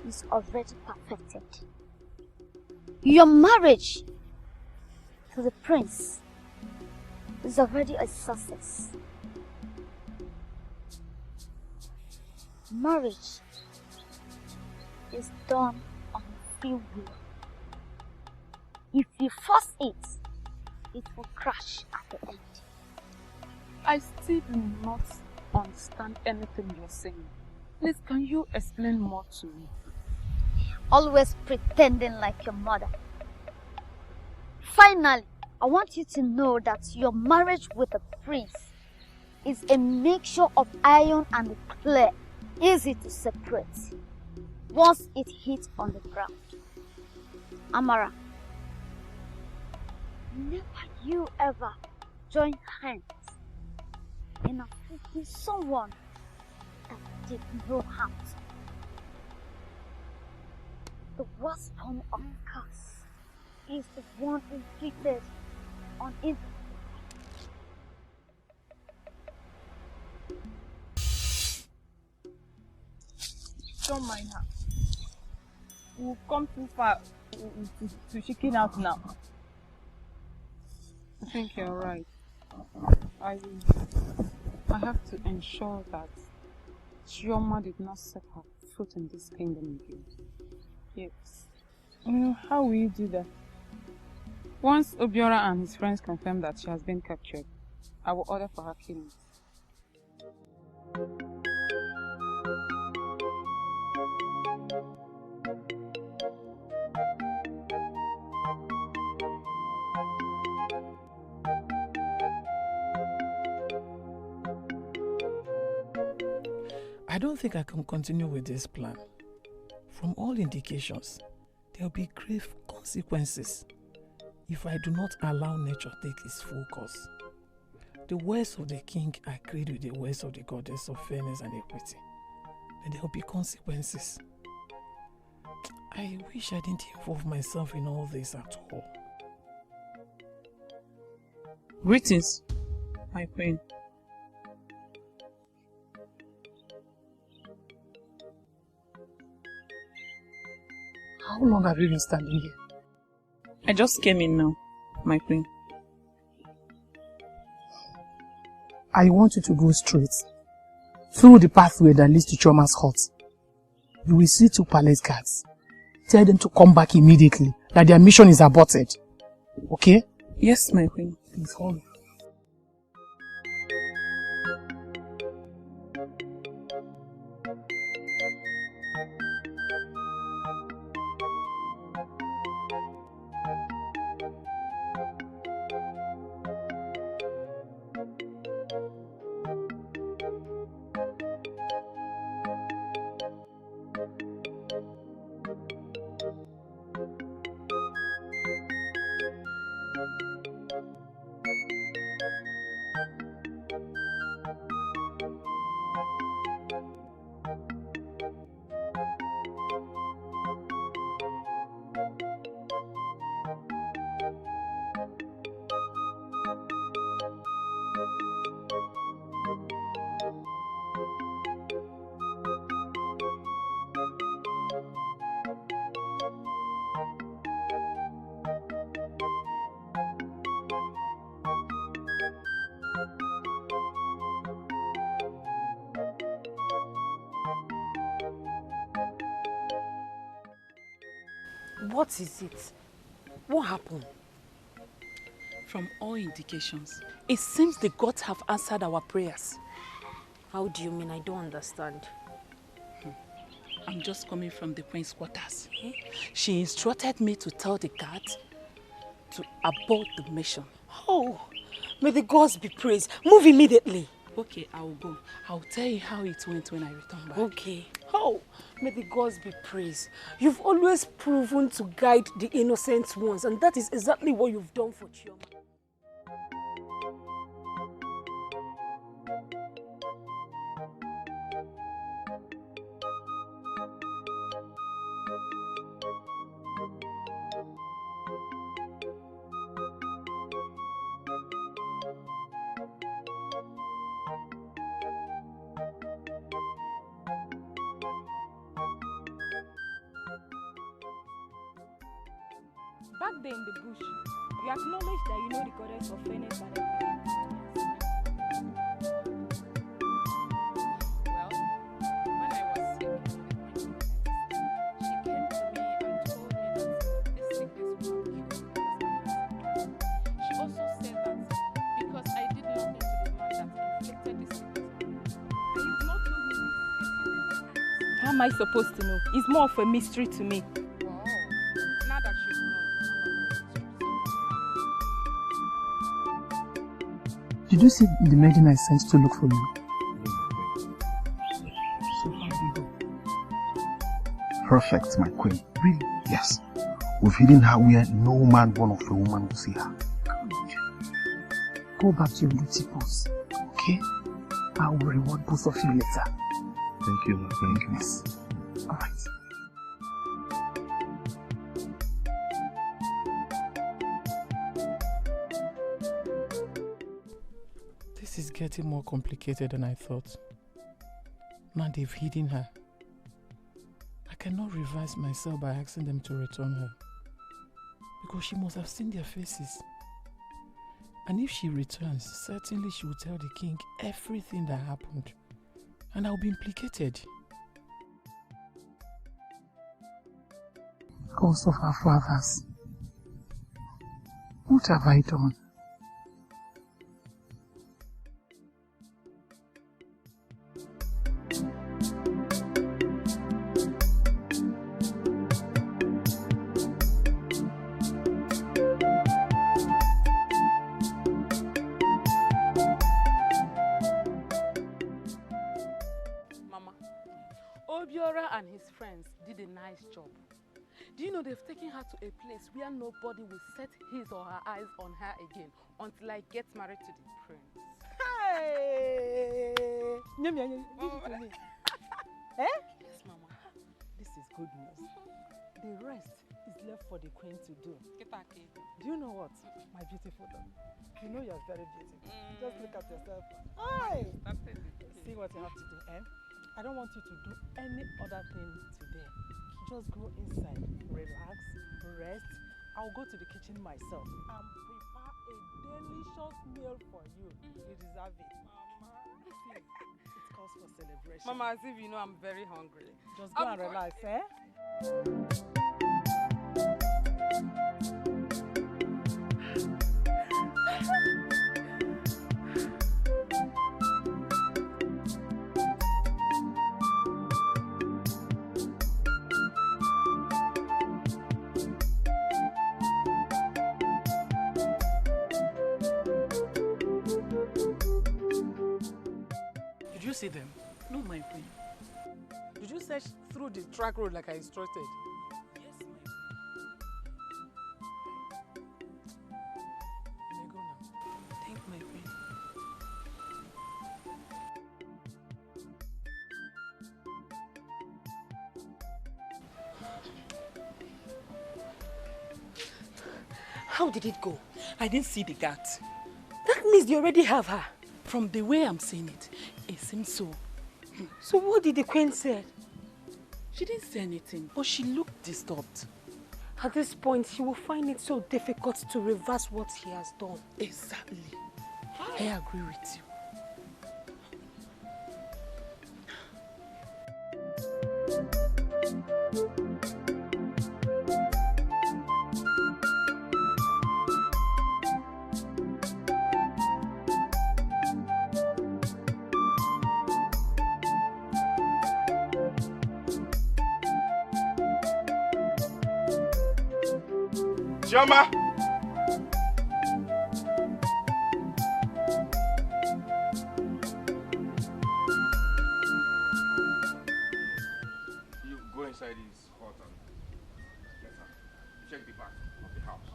is already perfected. Your marriage to the prince is already a success. Marriage is done on free will. If you force it, it will crash at the end. I still do not understand anything you're saying. Please, can you explain more to me? Always pretending like your mother. Finally, I want you to know that your marriage with the prince is a mixture of iron and clay, easy to separate once it hits on the ground. Amara, never you ever join hands in afflicting someone that did no harm to me. The worst form of curse is the one inflicted on innocent. Don't mind her. We've come too far to chicken out now. I think you're right. I have to ensure that Chioma did not set her foot in this kingdom again. Yes. How will you do that? Once Obiora and his friends confirm that she has been captured, I will order for her killing. I don't think I can continue with this plan. From all indications, there will be grave consequences if I do not allow nature take its full course. The words of the king agreed with the words of the goddess of fairness and equity. Then there will be consequences. I wish I didn't involve myself in all this at all. Greetings, my queen. How long have you been standing here? I just came in now, my queen. I want you to go straight through the pathway that leads to Chioma's hut. You will see 2 palace guards. Tell them to come back immediately, that their mission is aborted. Okay? Yes, my queen. Please hold me. What is it? What happened? From all indications, it seems the gods have answered our prayers. How do you mean? I don't understand. I'm just coming from the queen's quarters. She instructed me to tell the guards to abort the mission. Oh, may the gods be praised. Move immediately. Okay, I will go. I'll tell you how it went when I return back. Okay. Oh, may the gods be praised. You've always proven to guide the innocent ones, and that is exactly what you've done for Chioma. Back there in the bush, you acknowledge that you know the goddess of fairness and equity. Well, when I was sick, she came to me and told me that this sickness will not cure me. She also said that because I did nothing to the man that inflicted this sickness on me, and you've not told me this. How am I supposed to know? It's more of a mystery to me. Wow. Now that you've known, Did you see the maiden I sent to look for you? So how did you go? Perfect, my queen. Really? Yes. We've hidden her where no man born of a woman will see her. Go back to your duty post, okay? I will reward both of you later. Thank you, my friend. Please. All right. This is getting more complicated than I thought. Now they've hidden her. I cannot revise myself by asking them to return her. Because she must have seen their faces. And if she returns, certainly she will tell the king everything that happened. And I'll be implicated. Ghost of our fathers. What have I done? And his friends did a nice job. Do you know they've taken her to a place where nobody will set his or her eyes on her again until I get married to the prince? Hey! Give it to me. Eh? Yes, Mama. This is good news. The rest is left for the queen to do. Do you know what? My beautiful daughter. You know you're very beautiful. Just look at yourself. Hi! See what you have to do, eh? I don't want you to do any other thing today. Just go inside, relax, rest. I'll go to the kitchen myself and prepare a delicious meal for you. You deserve it. Mama. See, it calls for celebration. Mama, as if you know I'm very hungry. Just go and relax, eh? Did you see them? No, my queen. Did you search through the track road like I instructed? Yes, my queen. May I go now? Thank my queen. How did it go? I didn't see the guard. That means they already have her. From the way I'm saying it, it seems so. So what did the queen say? She didn't say anything, but she looked disturbed. At this point, she will find it so difficult to reverse what he has done. Exactly. I agree with you. Chioma! You go inside his hut and get her. Check the back of the house.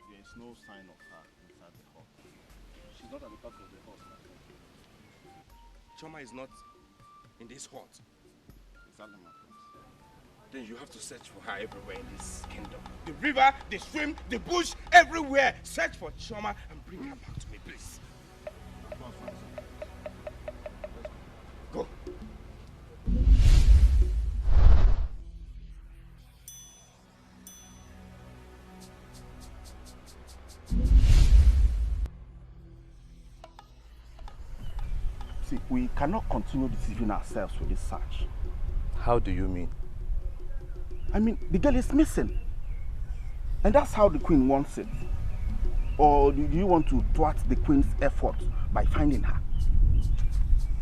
There is no sign of her inside the hut. She's not at the back of the house, my friend. Chioma is not in this hut. Exactly, my friend. Then you have to search for her everywhere in this kingdom. The river, the stream, the bush, everywhere. Search for Chioma and bring her back to me, please. Go. See, we cannot continue deceiving ourselves with this search. How do you mean? I mean, the girl is missing. And that's how the queen wants it. Or do you want to thwart the queen's effort by finding her?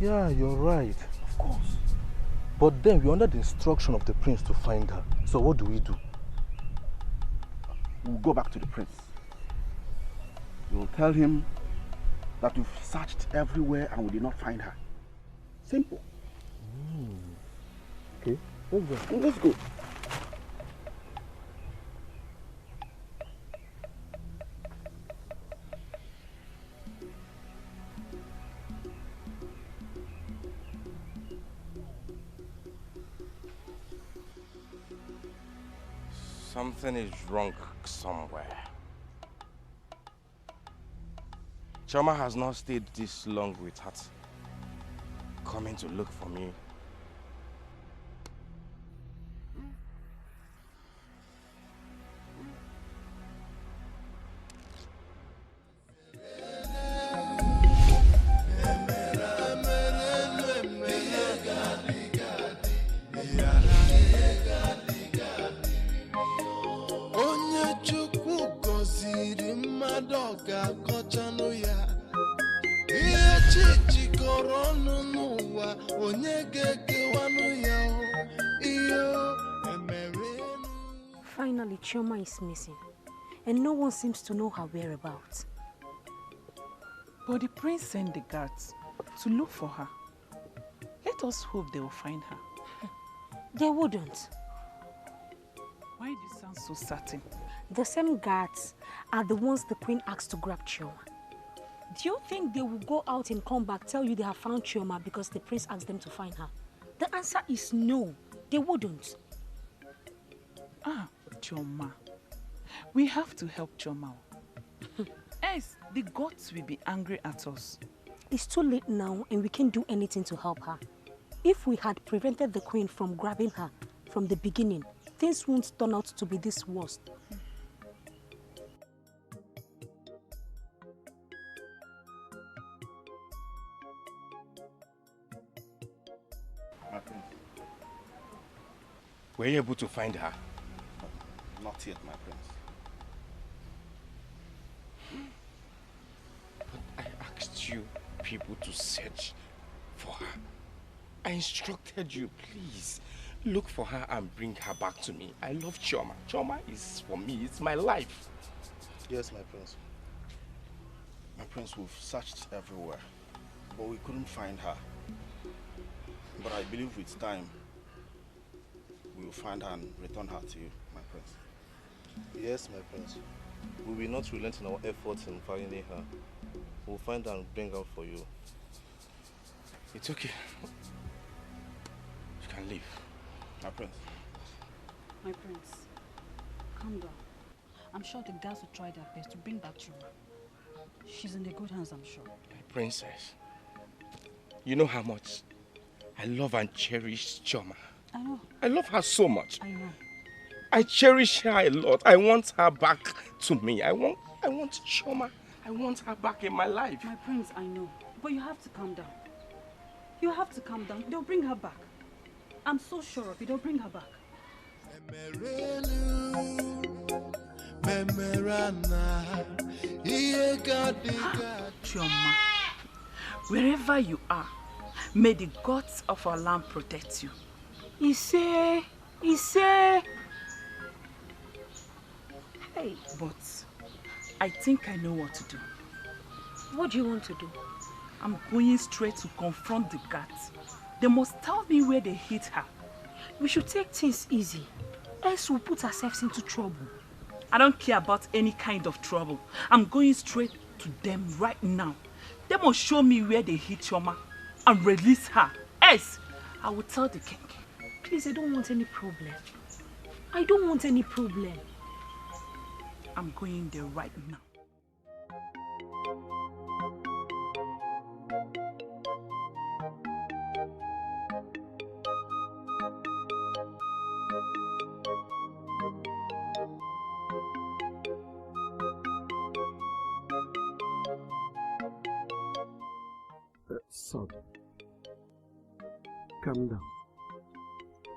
Yeah, you're right. Of course. But then we're under the instruction of the prince to find her. So what do we do? We'll go back to the prince. We'll tell him that we've searched everywhere and we did not find her. Simple. Okay, let's go. Let's go. Something is wrong somewhere. Choma has not stayed this long without coming to look for me. Finally, Chioma is missing, and no one seems to know her whereabouts. But the prince sent the guards to look for her. Let us hope they will find her. They wouldn't. Why do you sound so certain? The same guards are the ones the queen asked to grab Chioma. Do you think they will go out and come back, tell you they have found Chioma because the prince asked them to find her? The answer is no, they wouldn't. Ah, Chioma. We have to help Chioma. Else, the gods will be angry at us. It's too late now and we can't do anything to help her. If we had prevented the queen from grabbing her from the beginning, things won't turn out to be this worst. My prince. Were you able to find her? Not yet, my prince. But I asked you people to search for her. I instructed you, please, look for her and bring her back to me. I love Chioma. Chioma is for me, it's my life. Yes, my prince. My prince, we've searched everywhere, but we couldn't find her. But I believe with time, we will find her and return her to you, my prince. Yes, my prince. We will not relent in our efforts in finding her. We'll find her and bring her for you. It's okay. You can leave. My prince. My prince, calm down. I'm sure the guards will try their best to bring back Chioma. She's in the good hands, I'm sure. Princess, you know how much I love and cherish Chioma. I know. I love her so much. I know. I cherish her a lot. I want her back to me. I want Chioma. I want her back in my life. My prince, I know. But you have to calm down. You have to calm down. They'll bring her back. I'm so sure of it. They'll bring her back. Chioma, wherever you are, may the gods of our land protect you. Ise. Hey, but I think I know what to do. What do you want to do? I'm going straight to confront the guards. They must tell me where they hit her. We should take things easy, else we'll put ourselves into trouble. I don't care about any kind of trouble. I'm going straight to them right now. They must show me where they hit Chioma and release her. Else, I will tell the king. Please, I don't want any problem. I don't want any problem. I'm going there right now. Son, calm down.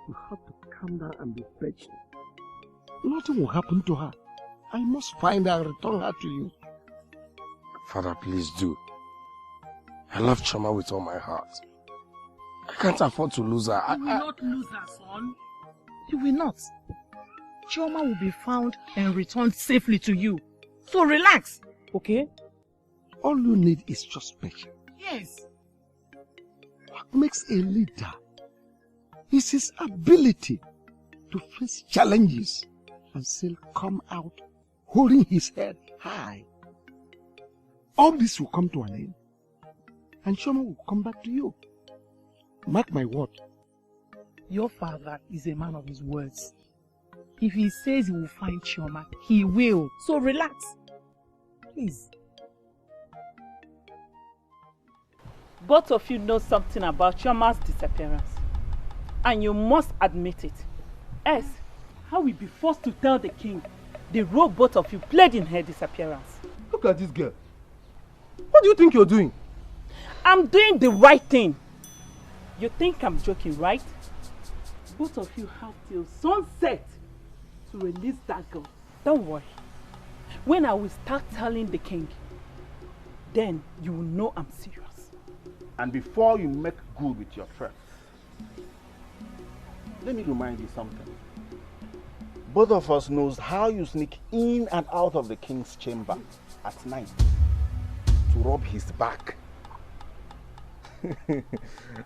You have to calm down and be patient. Nothing will happen to her. I must find her and return her to you. Father, please do. I love Chioma with all my heart. I can't afford to lose her. You will not lose her, son. You will not. Chioma will be found and returned safely to you. So relax, okay? All you need is just patience. Yes. What makes a leader is his ability to face challenges and still come out holding his head high. All this will come to an end, and Chioma will come back to you. Mark my word. Your father is a man of his words. If he says he will find Chioma, he will. So relax. Please. Both of you know something about Chioma's disappearance. And you must admit it. Else, how will be forced to tell the king the role both of you played in her disappearance? Look at this girl. What do you think you're doing? I'm doing the right thing. You think I'm joking, right? Both of you have till sunset to release that girl. Don't worry. When I will start telling the king, then you will know I'm serious. And before you make good with your threats, let me remind you something. Both of us knows how you sneak in and out of the king's chamber at night to rub his back.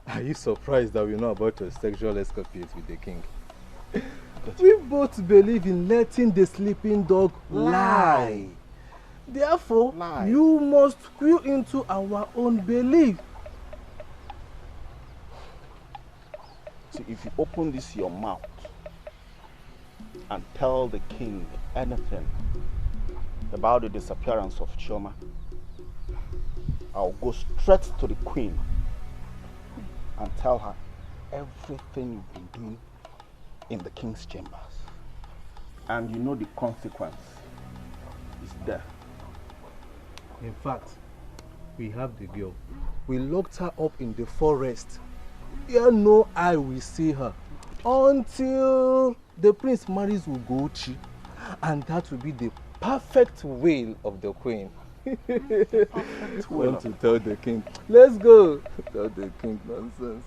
Are you surprised that we know about your sexual escapades with the king? We both believe in letting the sleeping dog lie. Therefore, you must squeal into our own belief. See, if you open this your mouth and tell the king anything about the disappearance of Chioma, I'll go straight to the queen and tell her everything you've been doing in the king's chambers. And you know the consequence is death. In fact, we have the girl. We locked her up in the forest. Here no eye will see her until the prince marries Ugochi, and that will be the perfect will of the queen. Want to tell the king? Let's go. Tell the king nonsense.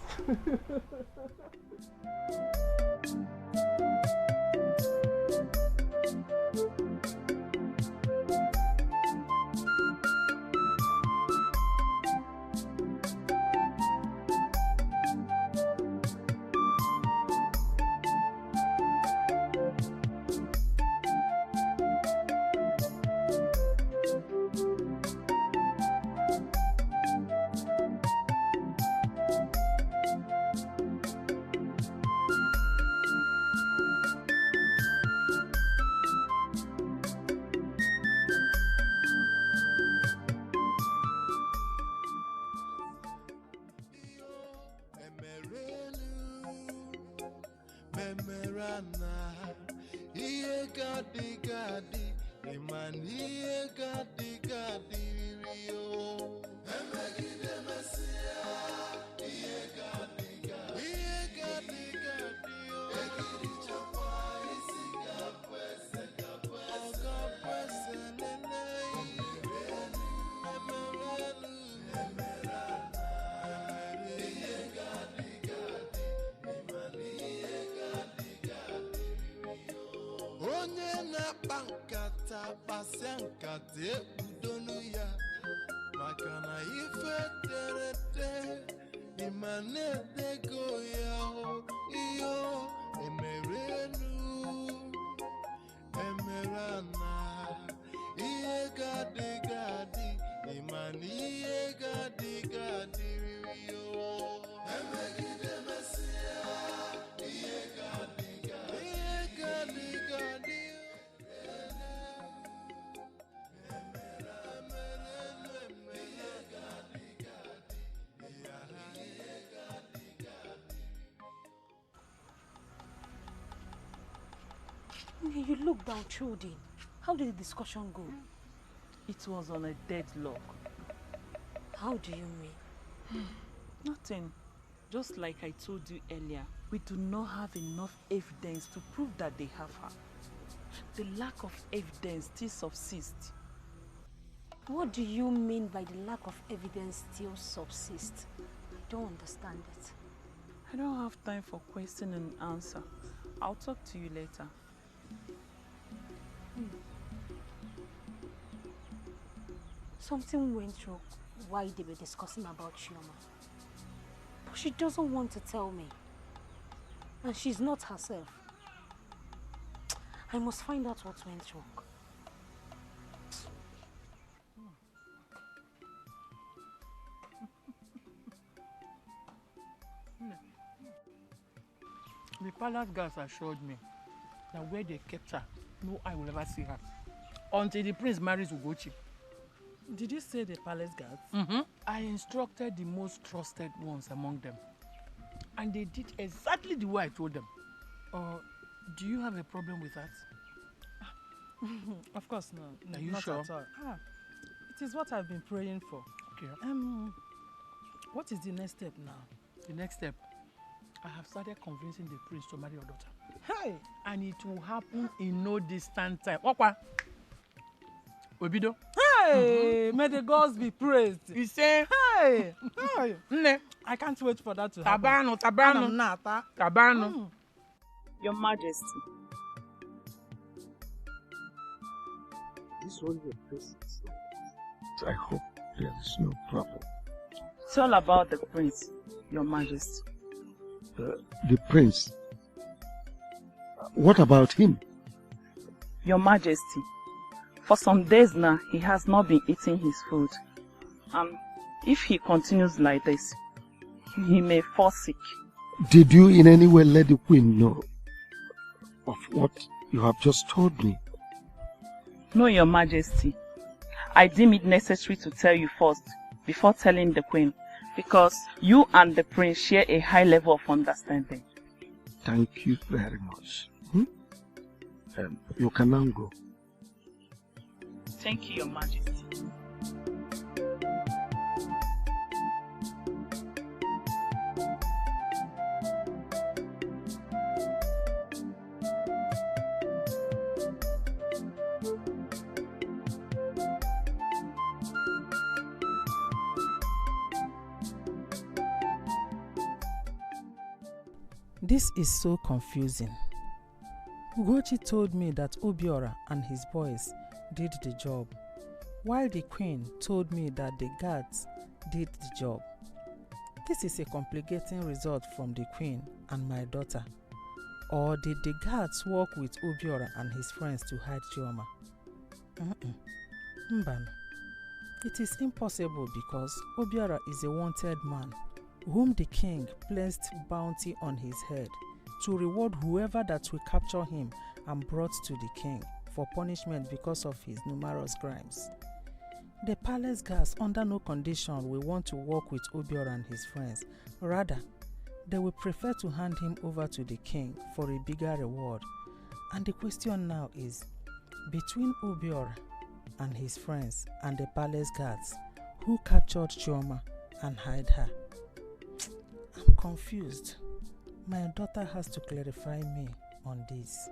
You look downtrodden. How did the discussion go? It was on a deadlock. How do you mean? Nothing. Just like I told you earlier, we do not have enough evidence to prove that they have her. The lack of evidence still subsists. What do you mean by the lack of evidence still subsists? I don't understand it. I don't have time for question and answer. I'll talk to you later. Something went wrong while they were discussing about Chioma. But she doesn't want to tell me. And she's not herself. I must find out what went wrong. The palace guards assured me that where they kept her, no eye will ever see her. Until the prince marries Ugochi. Did you say the palace guards? Mm-hmm. I instructed the most trusted ones among them. And they did exactly the way I told them. Do you have a problem with that? Of course, no. Are you not sure? At all. It is what I've been praying for. Okay. What is the next step now? The next step, I have started convincing the prince to marry your daughter. Hey! And it will happen in no distant time. Okwa. Obido. Hey! May the gods be praised. You say? Hey! Hey! I can't wait for that to happen. Tabano. Your Majesty. This one your face is like that. I hope there is no problem. It's all about the prince, Your Majesty. The prince? What about him? Your Majesty, for some days now, he has not been eating his food. And if he continues like this, he may fall sick. Did you in any way let the queen know of what you have just told me? No, Your Majesty. I deem it necessary to tell you first, before telling the queen, because you and the prince share a high level of understanding. Thank you very much. You can now go. Thank you, Your Majesty. This is so confusing. Ugochi told me that Obiora and his boys did the job, while the queen told me that the guards did the job. This is a complicating result from the queen and my daughter. Or did the guards work with Obiora and his friends to hide Chioma? Mbano. It is impossible because Obiora is a wanted man whom the king placed bounty on his head to reward whoever that will capture him and brought to the king for punishment because of his numerous crimes. The palace guards under no condition will want to work with Obiora and his friends. Rather, they will prefer to hand him over to the king for a bigger reward. And the question now is, between Obiora and his friends and the palace guards, who captured Chioma and hid her? I'm confused. My daughter has to clarify me on this.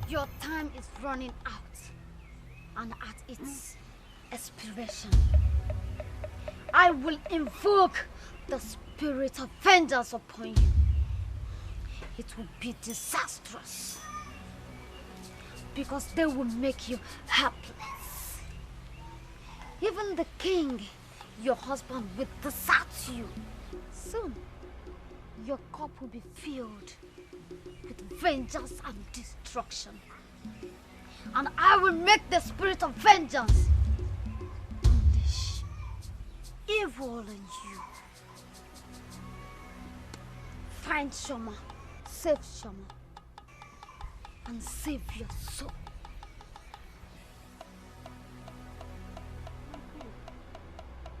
Your time is running out, and at its expiration, I will invoke the spirit of vengeance upon you. It will be disastrous, because they will make you helpless. Even the king, your husband, will desert you. Soon, your cup will be filled with vengeance and destruction. And I will make the spirit of vengeance unleash evil in you. Find Shoma, save Shoma, and save your soul.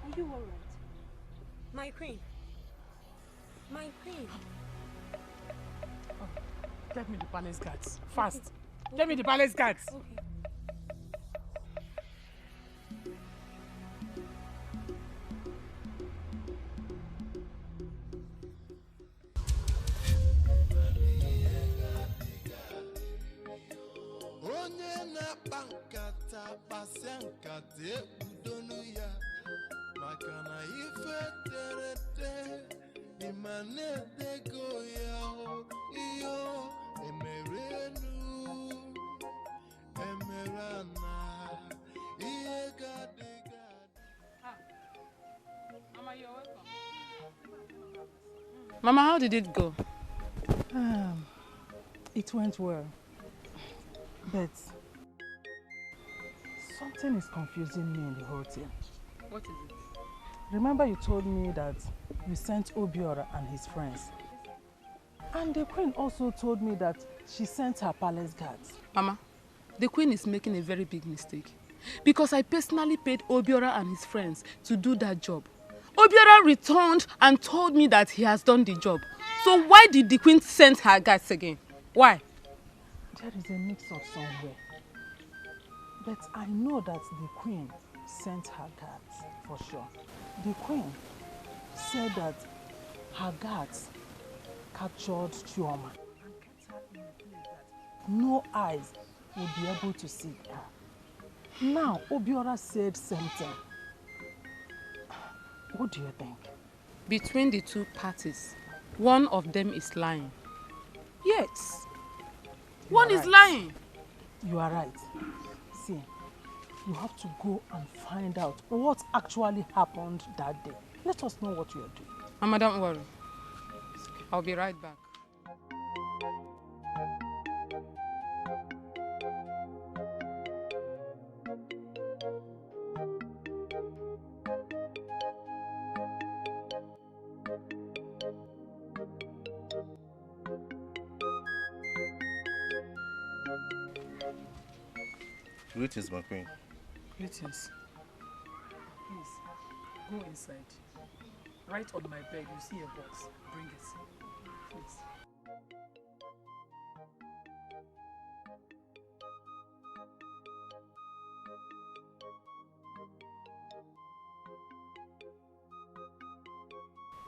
Are you alright? My queen. My queen. Get me the palace guards. Fast. Okay. Get me the palace guards. Okay. Onye na-akpa nkata kpasịa nkata ekpudonu ya maka na ife terete ịma na-edego ya Mama, how did it go? It went well. But something is confusing me in the whole thing. What is it? Remember you told me that you sent Obiora and his friends. And the queen also told me that she sent her palace guards. Mama, the queen is making a very big mistake. Because I personally paid Obiora and his friends to do that job. Obiora returned and told me that he has done the job. So why did the queen send her guards again? Why? There is a mix-up somewhere. But I know that the queen sent her guards for sure. The queen said that her guards captured Chioma and kept her in a place that no eyes would be able to see her. Now Obiora said something. What do you think? Between the two parties, one of them is lying. Yes. One is lying. You are right. See, you have to go and find out what actually happened that day. Let us know what you are doing. Mama, don't worry. I'll be right back. Greetings, my queen. Greetings. Please, go inside. Right on my bed, you see a box. Bring it. Please.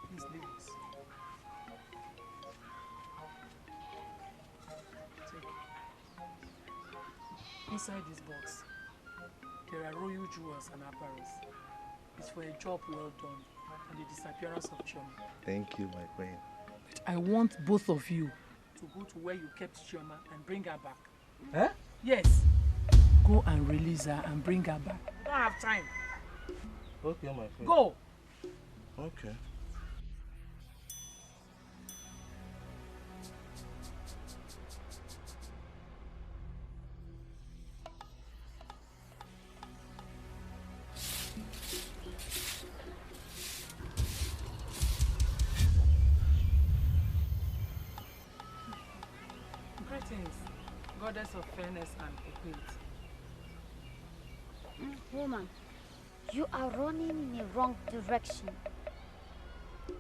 Please leave this. Take it. Inside this box, there are royal jewels and apparels. It's for a job well done and the disappearance of Chioma. Thank you, my queen. But I want both of you to go to where you kept Chioma and bring her back. Eh? Yes. Go and release her and bring her back. We don't have time. Okay, my queen. Go. Okay. Greetings, goddess of fairness and equality. Woman, you are running in the wrong direction.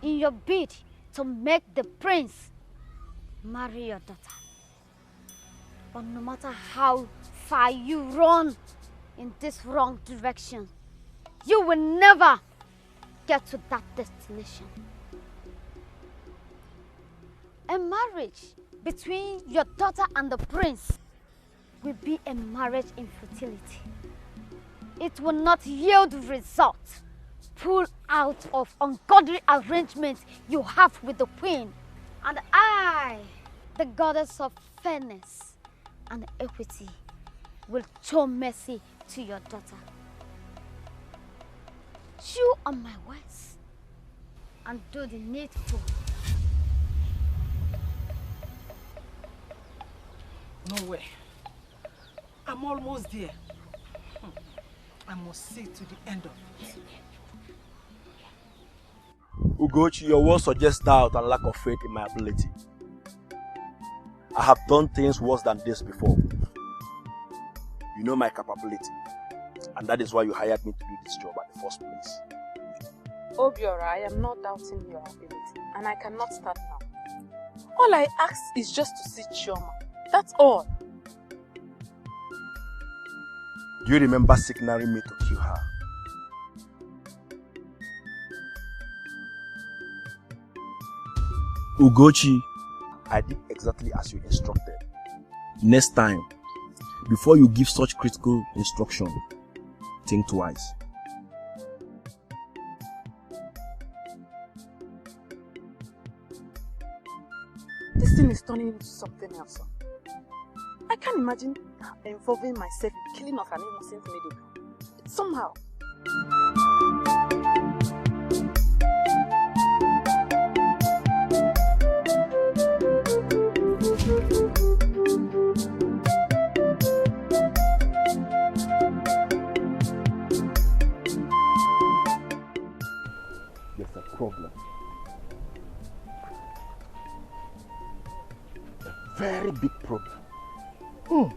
In your bid to make the prince marry your daughter. But no matter how far you run in this wrong direction, you will never get to that destination. A marriage between your daughter and the prince will be a marriage in futility. It will not yield results. Pull out of ungodly arrangements you have with the queen. And I, the goddess of fairness and equity, will show mercy to your daughter. Chew on my words and do the needful. No way. I'm almost there. I must see to the end of it. Ugochi, your words suggest doubt and lack of faith in my ability. I have done things worse than this before. You know my capability, and that is why you hired me to do this job at the first place. Obiora, I am not doubting your ability, and I cannot start now. All I ask is just to see Chioma. That's all. Do you remember signaling me to kill her? Ugochi, I did exactly as you instructed. Next time, before you give such critical instruction, think twice. This thing is turning into something else. I can't imagine involving myself in killing of an innocent lady. Somehow. problem. A very big problem.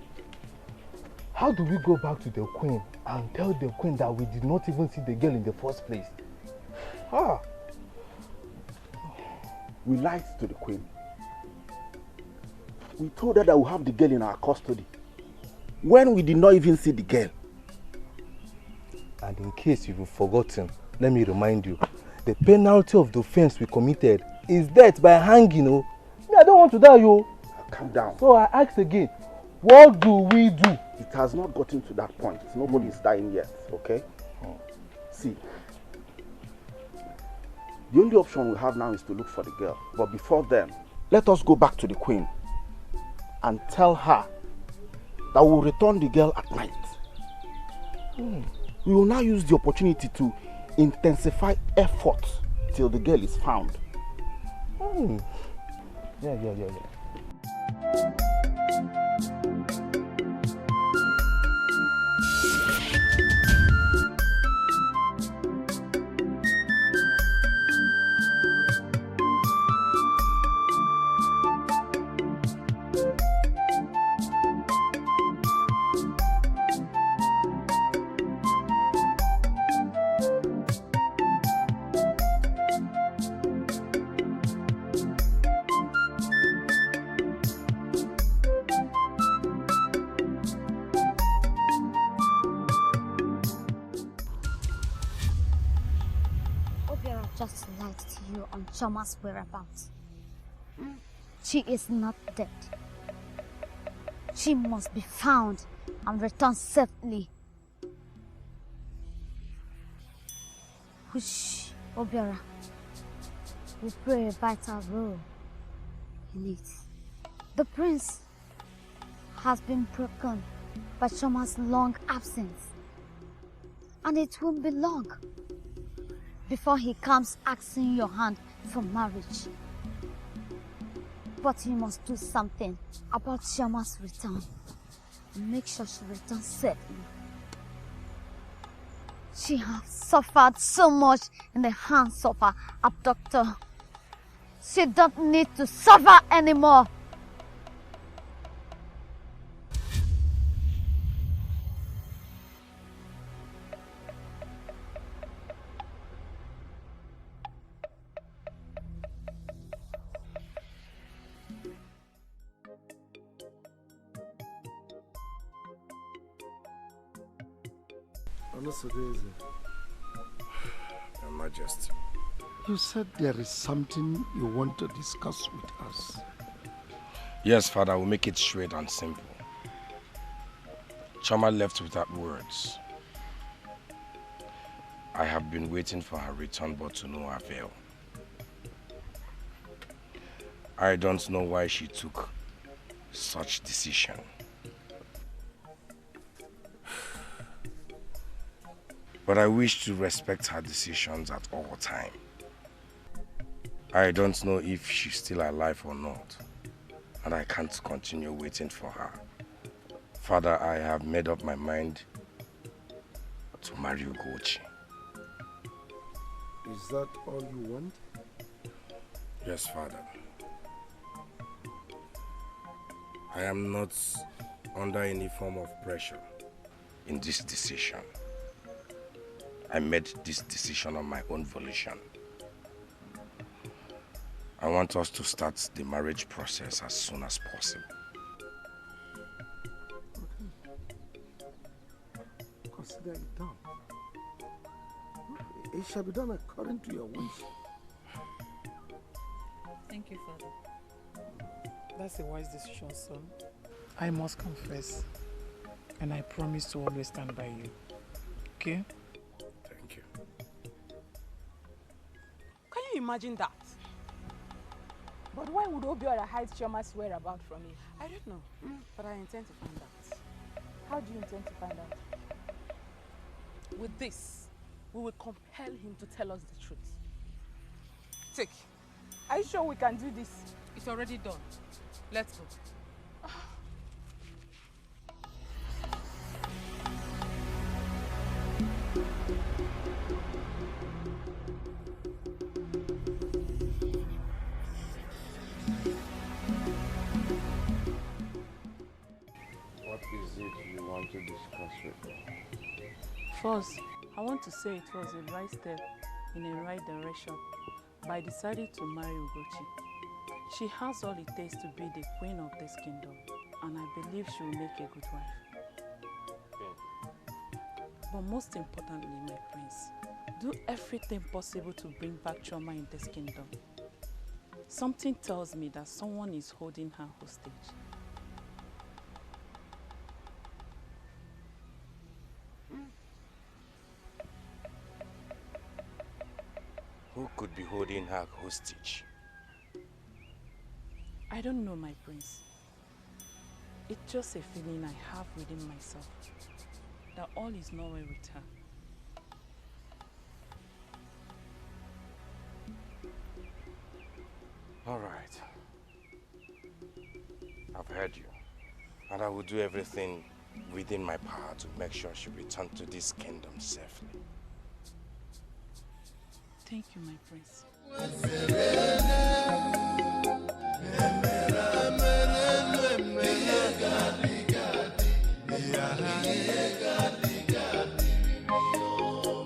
How do we go back to the queen and tell the queen that we did not even see the girl in the first place? We lied to the queen. We told her that we have the girl in our custody when we did not even see the girl. And in case you've forgotten, let me remind you, the penalty of the offense we committed is death by hanging. Me, I don't want to die, yo. Calm down. So I ask again, what do we do? It has not gotten to that point. Nobody is dying yet, okay? See, the only option we have now is to look for the girl. But before then, let us go back to the queen and tell her that we'll return the girl at night. We will now use the opportunity to intensify efforts till the girl is found. Yeah. Just lied to you on Choma's whereabouts. She is not dead. She must be found and returned safely. Which Obiora will play a vital role in it. The prince has been broken by Choma's long absence, and it won't be long before he comes asking your hand for marriage. But you must do something about Choma's return. Make sure she returns safely. She has suffered so much in the hands of her abductor. She don't need to suffer anymore. Your Majesty. You said there is something you want to discuss with us. Yes, Father, we'll make it straight and simple. Choma left without words. I have been waiting for her return, but to no avail. I don't know why she took such decision. But I wish to respect her decisions at all time. I don't know if she's still alive or not, and I can't continue waiting for her. Father, I have made up my mind to marry Ugochi. Is that all you want? Yes, Father. I am not under any form of pressure in this decision. I made this decision on my own volition. I want us to start the marriage process as soon as possible. Okay. Consider it done. It shall be done according to your wish. Thank you, Father. That's a wise decision, son. I must confess, and I promise to always stand by you. Okay? Thank you. Can you imagine that? But why would Obiora hide Chioma's whereabouts from me? I don't know, but I intend to find out. How do you intend to find out? With this, we will compel him to tell us the truth. Take. Are you sure we can do this? It's already done. Let's go. First, I want to say it was a right step in a right direction by deciding to marry Ugochi. She has all it takes to be the queen of this kingdom, and I believe she will make a good wife. But most importantly, my prince, do everything possible to bring back Chioma in this kingdom. Something tells me that someone is holding her hostage. Who could be holding her hostage? I don't know, my prince. It's just a feeling I have within myself that all is not well with her. All right. I've heard you. And I will do everything within my power to make sure she returns to this kingdom safely. Thank you, my prince.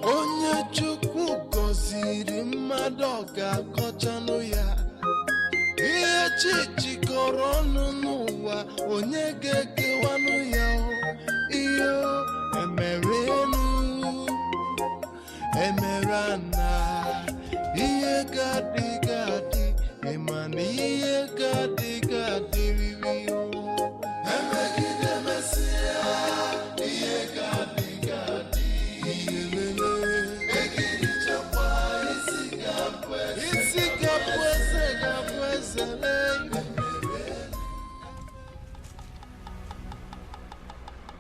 Onye Chukwu gọziri mmadụ ga-akọchanụ ya. Ihe chi jikọrọ ọnụ n'ụwa, onye ga-ekewanụ ya. Ihe emerenu, emerana. Ihe gadi, ịmana ihe gadi riri o. Emegide mesịa, ihe gadi. Egiri chakwa isi gapweze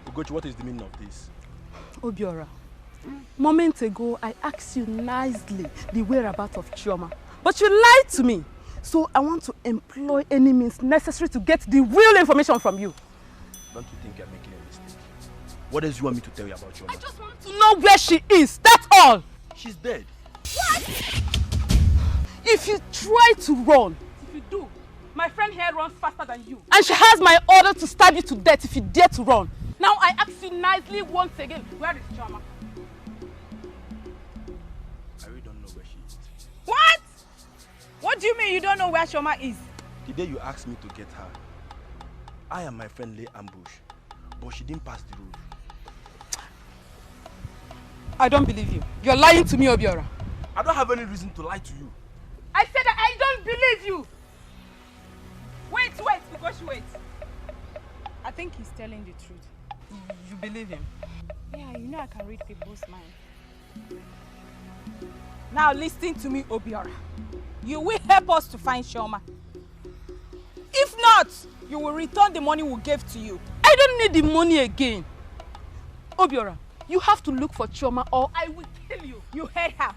Ugochi, what is the meaning of this? Obiora, moments ago I asked you nicely the whereabouts of Chioma, but you lied to me. So I want to employ any means necessary to get the real information from you. Don't you think you're making a mistake? What else do you want me to tell you about Chioma? I just want to know where she is, that's all. She's dead. What? If you try to run, if you do, my friend here runs faster than you. And she has my order to stab you to death if you dare to run. Now I ask you nicely once again, where is Chioma? I really don't know where she is. What? What do you mean you don't know where Chioma is? The day you asked me to get her, I and my friend lay ambush, but she didn't pass the road. I don't believe you. You're lying to me, Obiora. I don't have any reason to lie to you. I said that I don't believe you. Wait, wait. I think he's telling the truth. You believe him? Yeah, you know I can read people's mind. Now listen to me, Obiora. You will help us to find Chioma. If not, you will return the money we gave to you. I don't need the money again. Obiora, you have to look for Chioma or I will kill you. You heard her.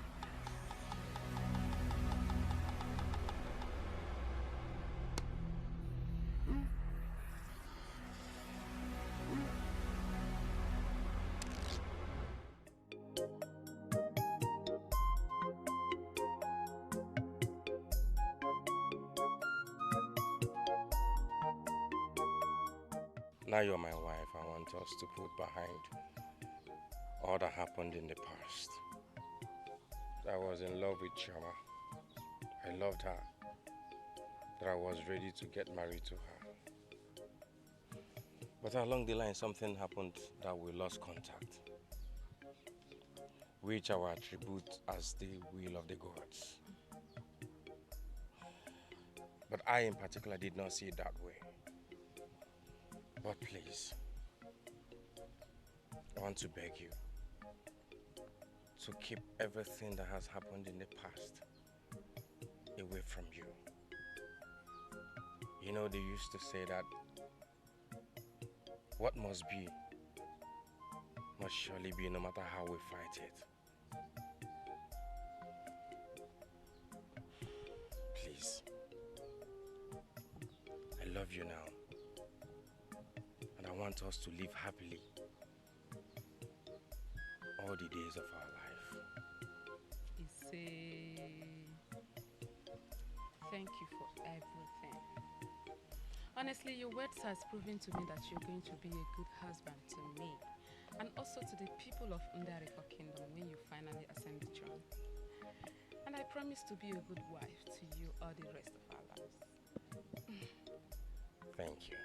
Now you're my wife, I want us to put behind all that happened in the past. I was in love with Chioma. I loved her. That I was ready to get married to her. But along the line, something happened that we lost contact, which I will attribute as the will of the gods. But I in particular did not see it that way. But please, I want to beg you to keep everything that has happened in the past away from you. You know, they used to say that what must be must surely be, no matter how we fight it. Please, I love you now. And I want us to live happily all the days of our life. Thank you for everything. Honestly, your words has proven to me that you're going to be a good husband to me. and also to the people of Ndariko Kingdom when you finally ascend the throne. And I promise to be a good wife to you all the rest of our lives. Thank you.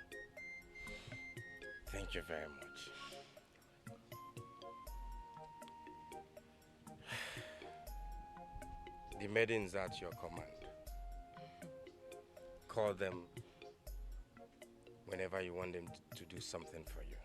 Thank you very much. The maidens at your command. Call them whenever you want them to do something for you.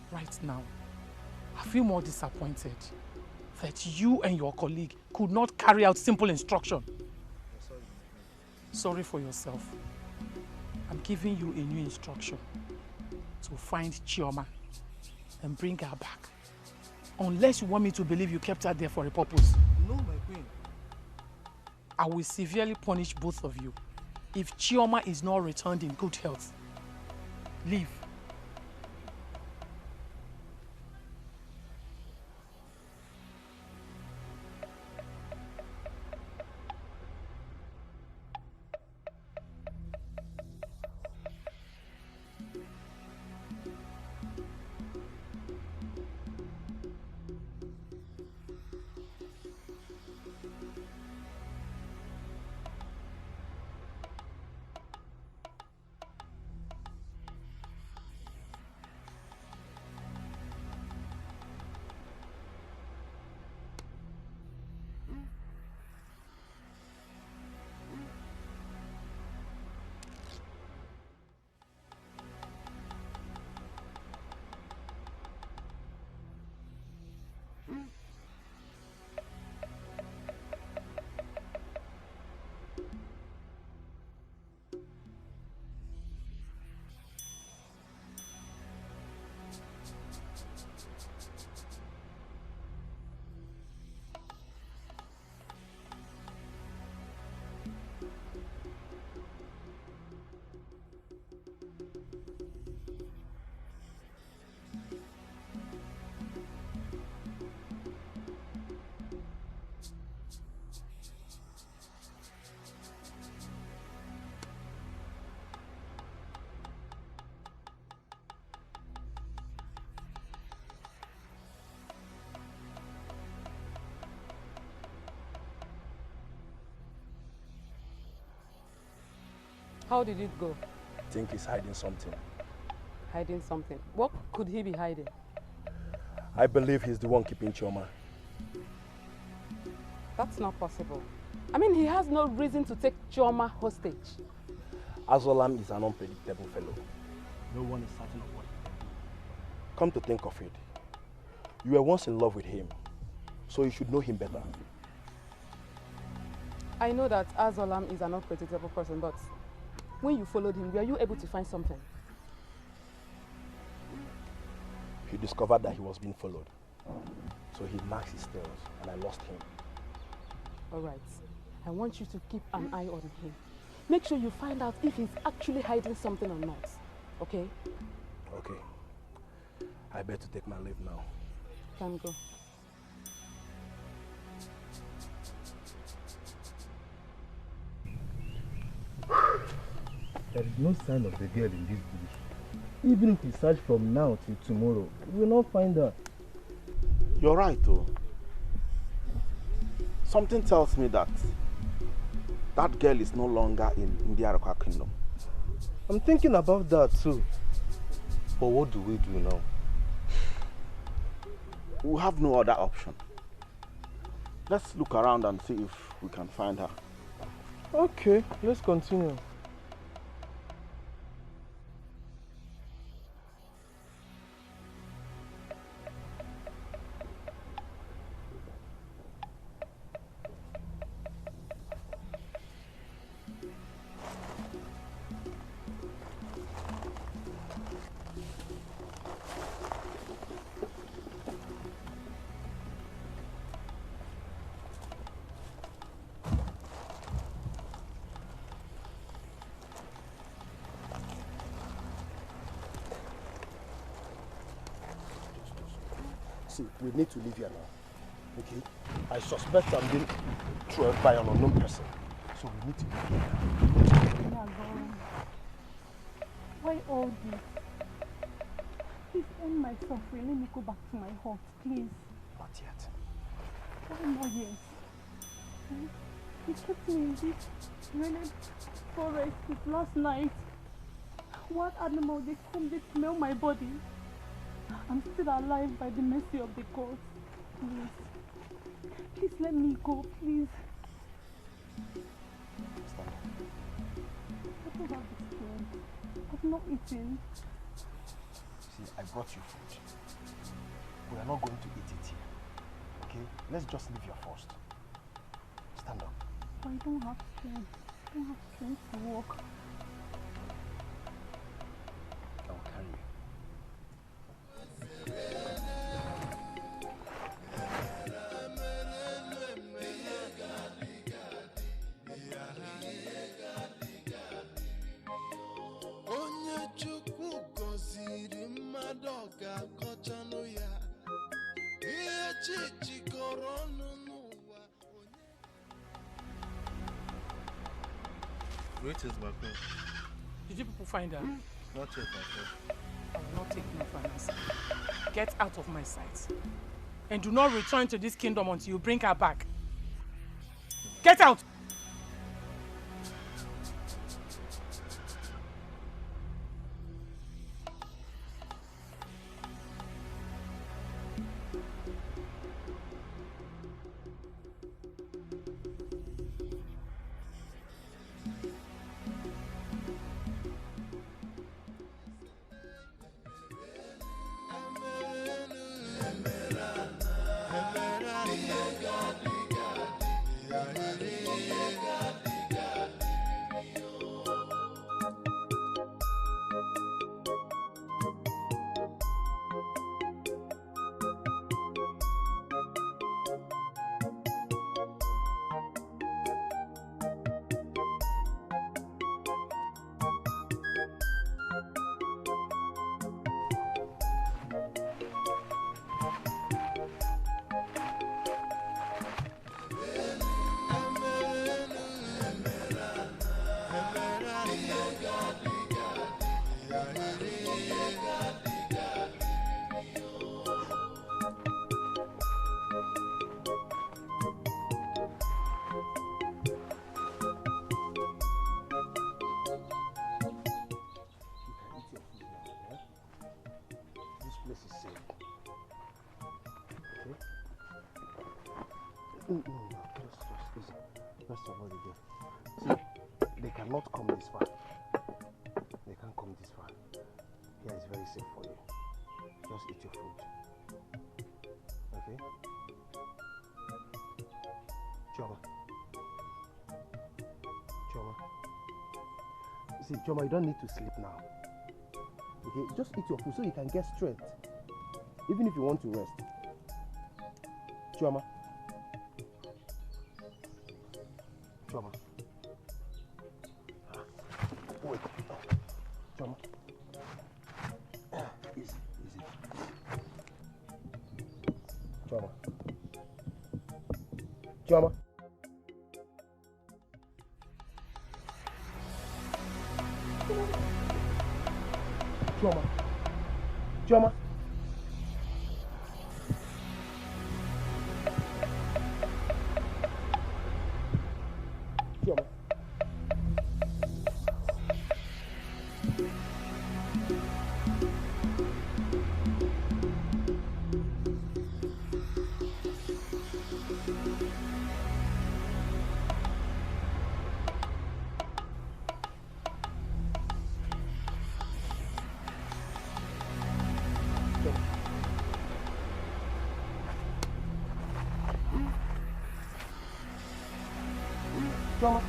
Right now, I feel more disappointed that you and your colleague could not carry out simple instruction. Sorry for yourself. I'm giving you a new instruction to find Chioma and bring her back. Unless you want me to believe you kept her there for a purpose. No, my queen. I will severely punish both of you if Chioma is not returned in good health. Leave. How did it go? I think he's hiding something. Hiding something. What could he be hiding? I believe he's the one keeping Chioma. That's not possible. I mean, he has no reason to take Chioma hostage. Azolam is an unpredictable fellow. No one is certain of what he can do. Come to think of it, you were once in love with him, so you should know him better. I know that Azolam is an unpredictable person, but when you followed him, were you able to find something? He discovered that he was being followed. So he marked his tails and I lost him. Alright. I want you to keep an eye on him. Make sure you find out if he's actually hiding something or not. Okay? Okay. I better take my leave now. Can go. There is no sign of the girl in this bush. Even if we search from now till tomorrow, we will not find her. You're right, though. Something tells me that that girl is no longer in Ndiarokwa Kingdom. I'm thinking about that too. But what do we do now? We have no other option. Let's look around and see if we can find her. Okay, let's continue. See, we need to leave here now. Okay? I suspect I'm being trailed by an unknown person. So we need to leave here. Why all this? Please end my suffering. Let me go back to my hut, please. Not yet. Why not yet? You kept me in this rented forest since last night. What animal they come, they smell my body. I'm still alive by the mercy of the gods. Please. Please let me go, please. I don't have the strength. I've not eaten. See, I brought you food. We are not going to eat it here. Okay? Let's just leave here first. Stand up. I don't have strength. I don't have strength to walk. I will carry you. Greetings, my friend. Did you people find her? Not yet, my friend. I will not take no for an answer. Get out of my sight. And do not return to this kingdom until you bring her back. Get out! First of all, see, they cannot come this far. They can't come this far. Here is very safe for you. Just eat your food. Okay? Choma. Choma. See, Choma, you don't need to sleep now. Okay? Just eat your food so you can get strength. Even if you want to rest. Choma. Choma. Wait. Choma. Easy, easy. Choma. Choma. Choma. Choma. Choma. Chioma.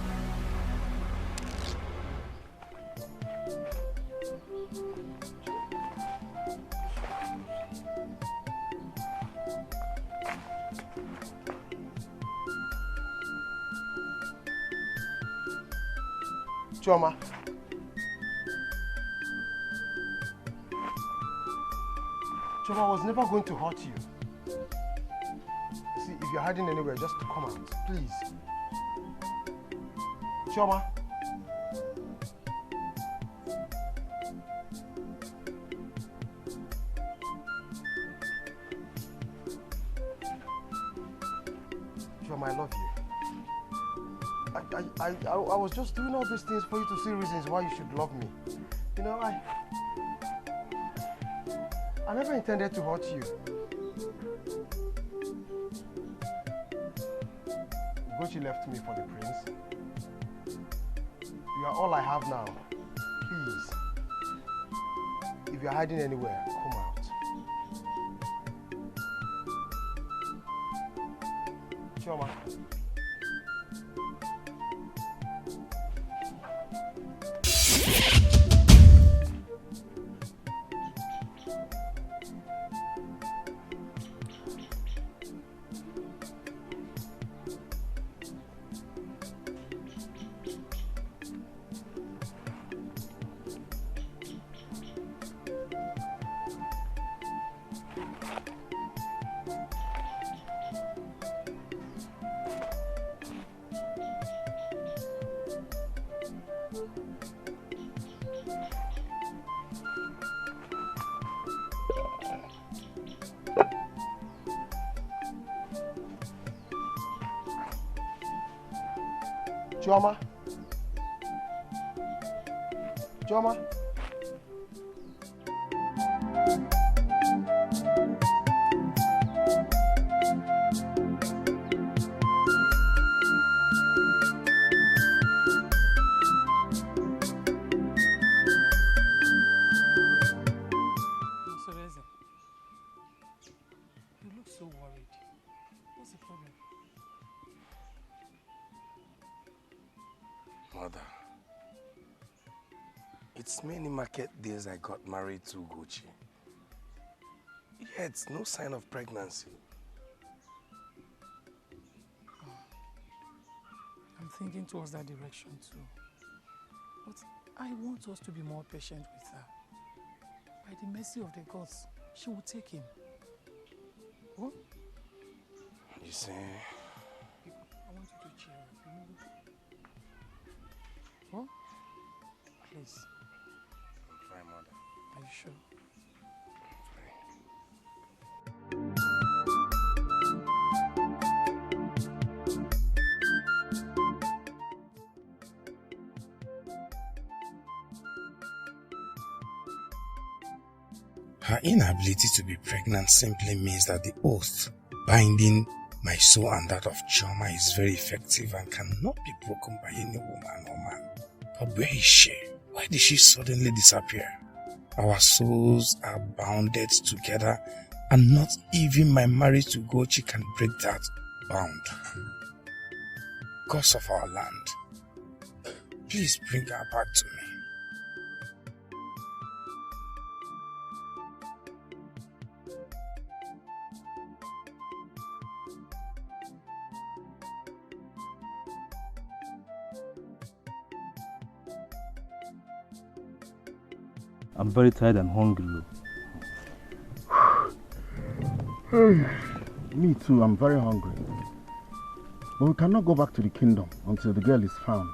Chioma. Chioma, I was never going to hurt you. See, if you're hiding anywhere, just come out, please. Chioma. Chioma, I love you. I was just doing all these things for you to see reasons why you should love me. You know, I never intended to hurt you. Ugochi left me for the prince. You are all I have now. Please, if you're hiding anywhere, come out. Chioma. Chioma. Chioma. You look so worried. What's the problem? Mother, it's many market days I got married to Ugochi. Yet, no sign of pregnancy. I'm thinking towards that direction too. But I want us to be more patient with her. By the mercy of the gods, she will take him. Oh? You see? I want you to cheer up. Oh? Please. I'm fine, Mother. Are you sure? Her inability to be pregnant simply means that the oath binding my soul and that of Chioma is very effective and cannot be broken by any woman or man. But where is she? Why did she suddenly disappear? Our souls are bounded together and not even my marriage to Ugochi can break that bound. Gods of our land, please bring her back to me. I'm very tired and hungry. Me too, I'm very hungry. But we cannot go back to the kingdom until the girl is found.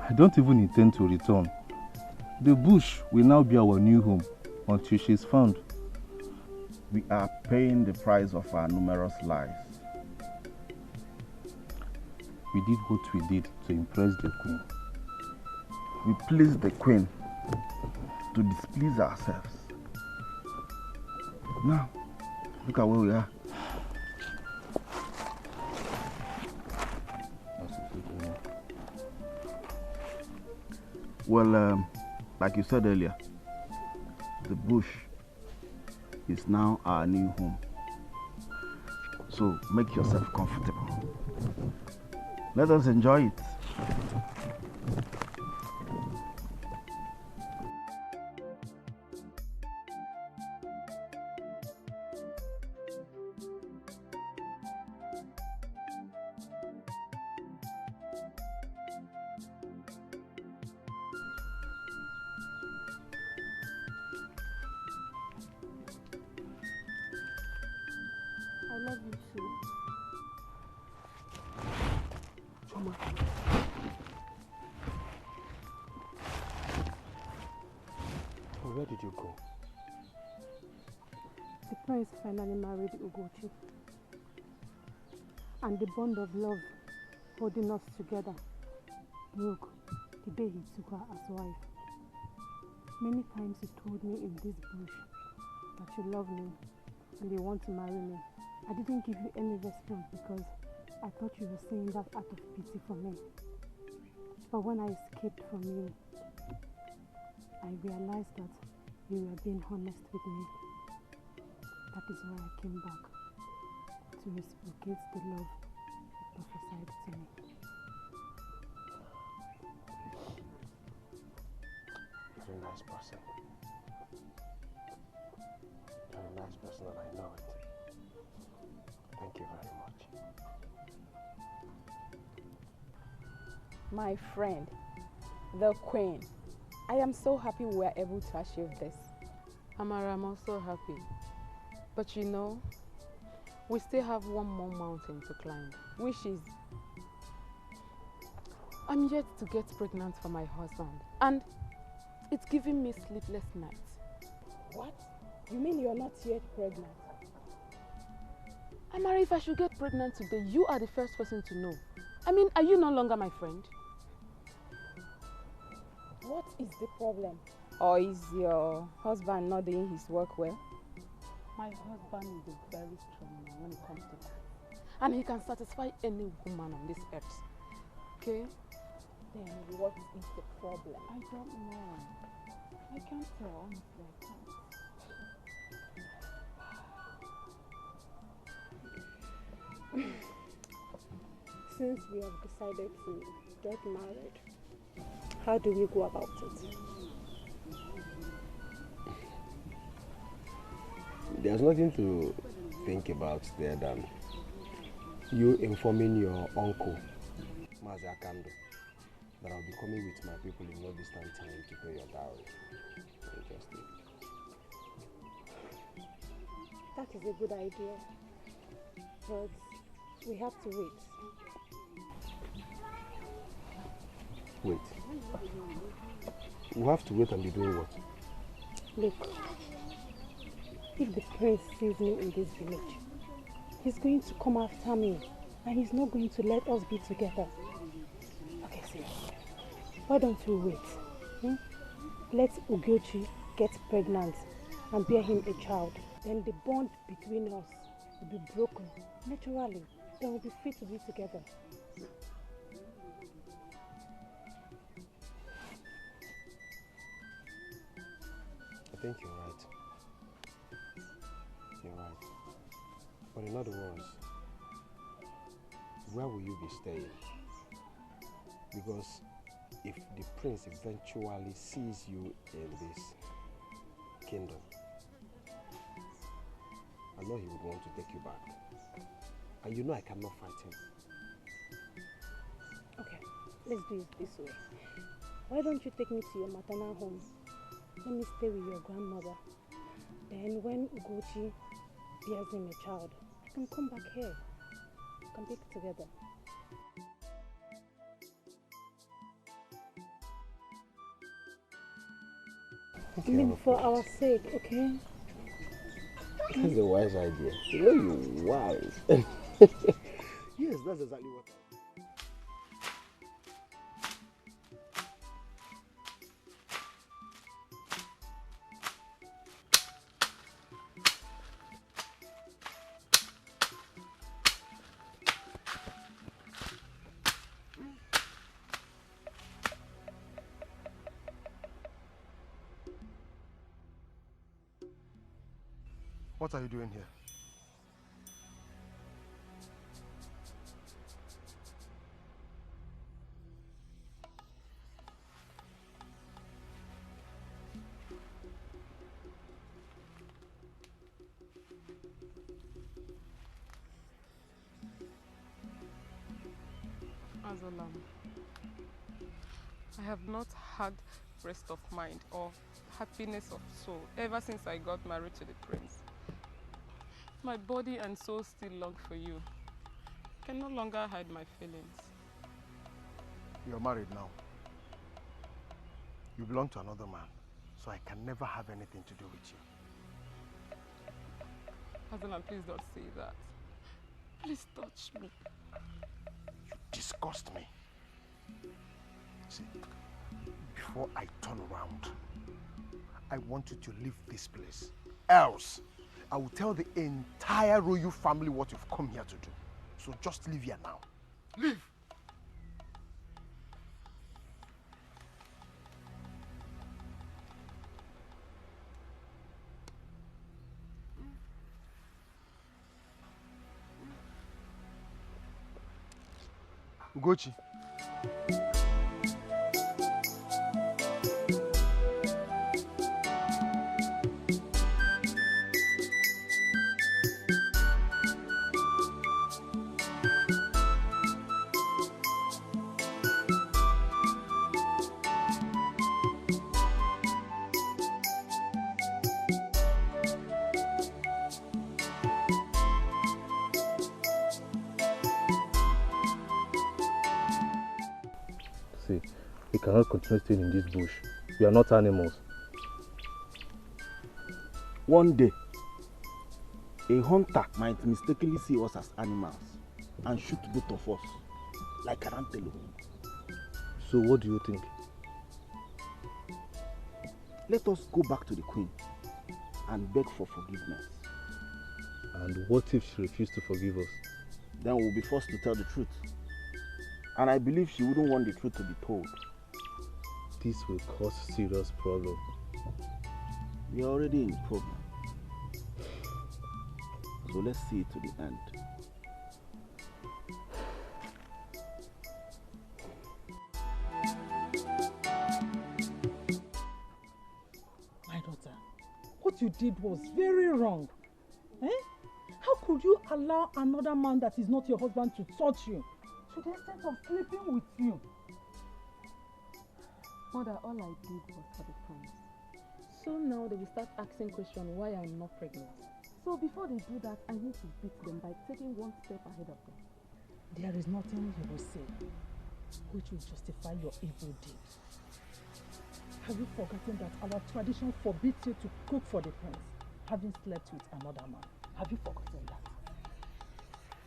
I don't even intend to return. The bush will now be our new home until she is found. We are paying the price of our numerous lies. We did what we did to impress the queen. We pleased the queen to displease ourselves. Now, look at where we are. Well, like you said earlier, the bush is now our new home. So make yourself comfortable. Let us enjoy it. I love you too. Choma. Where did you go? The prince finally married Ugochi. And the bond of love holding us together broke the day he took her as wife. Many times he told me in this bush that you love me and you want to marry me. I didn't give you any response because I thought you were saying that out of pity for me. But when I escaped from you, I realized that you were being honest with me. That is why I came back to reciprocate the love you prophesied to me. You're a nice person. You're a nice person and I know it. Thank you very much. My friend, the queen. I am so happy we were able to achieve this. Amara, I'm also happy. But you know, we still have one more mountain to climb, which is I'm yet to get pregnant for my husband. And it's giving me sleepless nights. What? You mean you're not yet pregnant? Amara, if I should get pregnant today, you are the first person to know. I mean, are you no longer my friend? What is the problem? Or is your husband not doing his work well? My husband is a very strong man when it comes to that. And he can satisfy any woman on this earth. Okay? Then what is the problem? I don't know. I can't tell, honestly, I can't. Since we have decided to get married, how do we go about it? There's nothing to think about there than you informing your uncle, Mazi Akando, that I'll be coming with my people in no distant time to pay your dowry. Interesting. That is a good idea, but we have to wait. Wait. We have to wait and be doing what? Look, if the prince sees me in this village, he's going to come after me and he's not going to let us be together. Okay, see, why don't we wait? Let Ugochi get pregnant and bear him a child. Then the bond between us will be broken naturally. Then we'll be free to be together. I think you're right. You're right. But in other words, where will you be staying? Because if the prince eventually sees you in this kingdom, I know he would want to take you back. And you know I cannot fight him. Okay, let's do it this way. Why don't you take me to your maternal home? Let me stay with your grandmother. Then when Ugochi bears him a child, I can come back here. We can be together. I mean, for our sake, okay? That's a wise idea. You know you're wise. Yes, that's exactly what What are you doing here? Azolam, I have not had rest of mind or happiness of soul ever since I got married to the prince. My body and soul still long for you. I can no longer hide my feelings. You're married now. You belong to another man, so I can never have anything to do with you. Azolam, please don't say that. Please touch me. You disgust me. See, before I turn around, I want you to leave this place. Else, I will tell the entire royal family what you've come here to do. So just leave here now. Leave! Ugochi. See, we cannot continue staying in this bush. We are not animals. One day, a hunter might mistakenly see us as animals and shoot both of us like an antelope. So what do you think? Let us go back to the queen and beg for forgiveness. And what if she refuses to forgive us? Then we'll be forced to tell the truth. And I believe she wouldn't want the truth to be told. This will cause serious problem. We are already in problem. So let's see it to the end. My daughter, what you did was very wrong. Eh? How could you allow another man that is not your husband to touch you to the extent of sleeping with you? Mother, all I did was for the prince. So now they will start asking questions why I'm not pregnant. So before they do that, I need to beat them by taking one step ahead of them. There is nothing you will say which will justify your evil deed. Have you forgotten that our tradition forbids you to cook for the prince, having slept with another man? Have you forgotten that?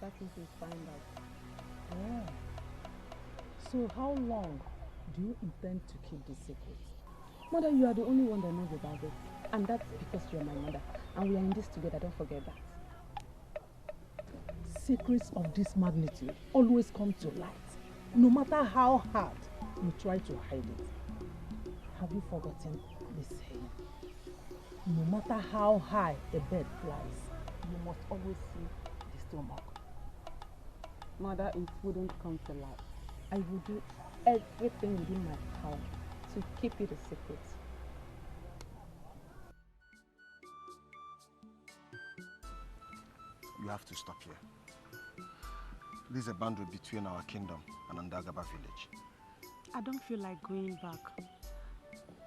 That is we find out. Oh. So how long do you intend to keep this secret? Mother, you are the only one that knows about it. And that's because you're my mother. And we are in this together, don't forget that. Secrets of this magnitude always come to light, no matter how hard you try to hide it. Have you forgotten this saying? No matter how high a bird flies, you must always see the stomach. Mother, it wouldn't come to light. I will do everything within my power to keep it a secret. You have to stop here. This is a boundary between our kingdom and Andagaba village. I don't feel like going back.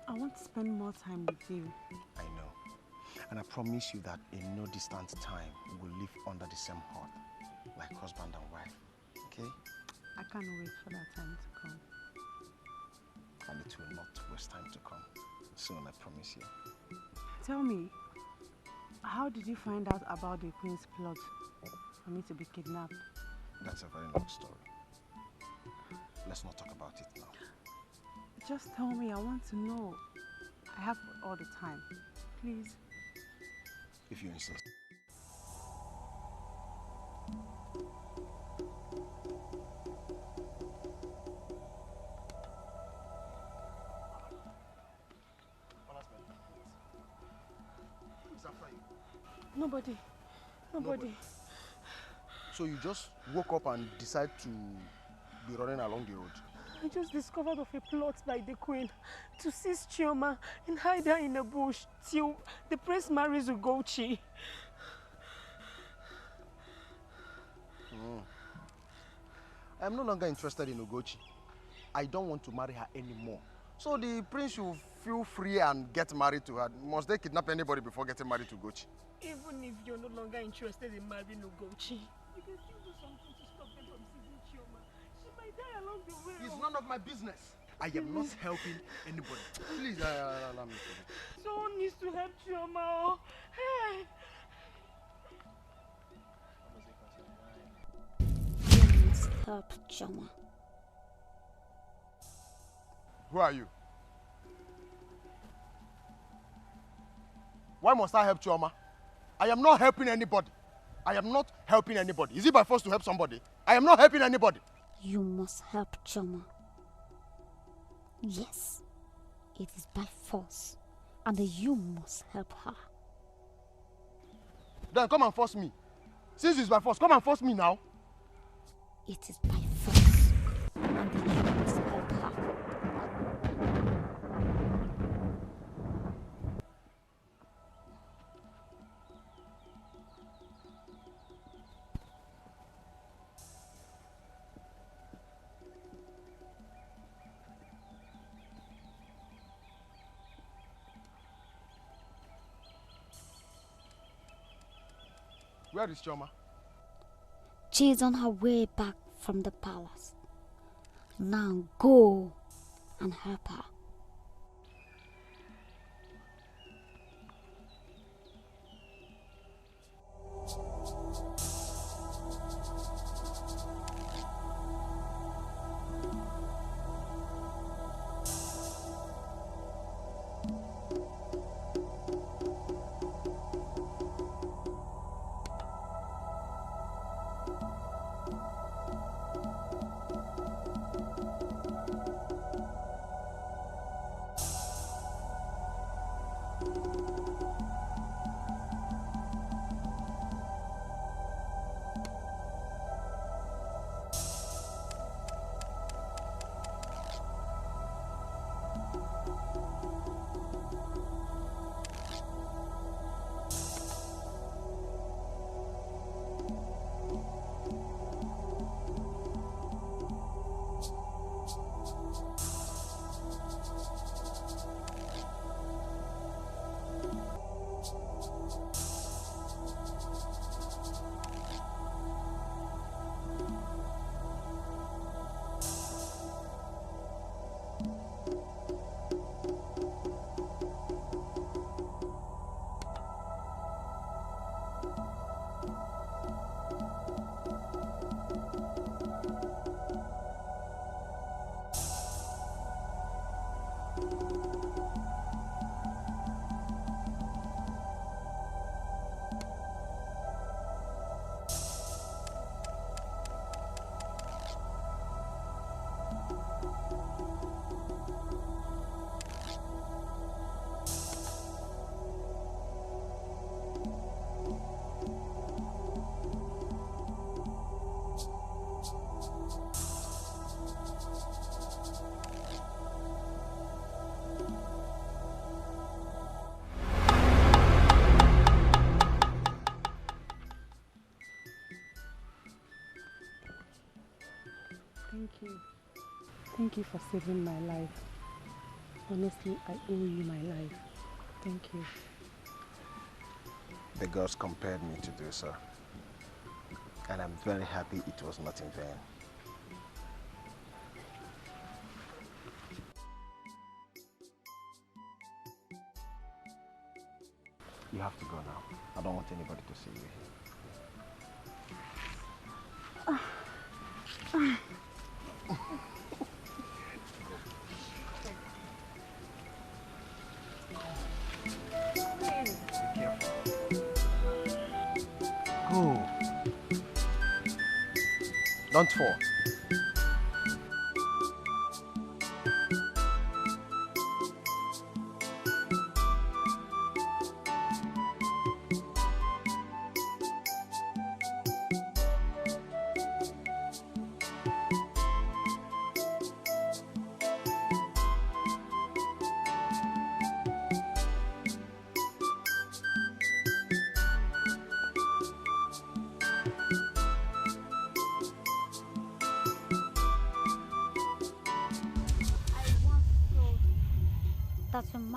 I want to spend more time with you. I know. And I promise you that in no distant time, we will live under the same hearth, like husband and wife. Okay? I can't wait for that time to come. And it will not waste time to come. Soon, I promise you. Tell me, how did you find out about the queen's plot for me to be kidnapped? That's a very long story. Let's not talk about it now. Just tell me, I want to know. I have all the time. Please. If you insist. Who's after you? Nobody. Nobody. So you just woke up and decide to be running along the road? I just discovered of a plot by the queen to seize Chioma and hide her in a bush till the prince marries Ugochi. I'm no longer interested in Ugochi. I don't want to marry her anymore. So the prince should feel free and get married to her. Must they kidnap anybody before getting married to Ugochi? Even if you're no longer interested in marrying Ugochi, you can still do something to stop them from seizing Chioma. She might die along the way. It's none of my business. I am not helping anybody. Please, allow me to. Someone needs to help Chioma. Hey! You must help Chioma. Who are you? Why must I help Chioma? I am not helping anybody. I am not helping anybody. Is it by force to help somebody? I am not helping anybody. You must help Chioma. Yes, it is by force, and you must help her. Then come and force me. Since it's by force, come and force me now. It is by force, and you must help her. Where is Chioma? She is on her way back from the palace. Now go and help her. Thank you. Thank you for saving my life. Honestly, I owe you my life. Thank you. The gods compared me to do so. And I'm very happy it was not in vain. You have to go now. I don't want anybody to see you here. Go. Don't fall.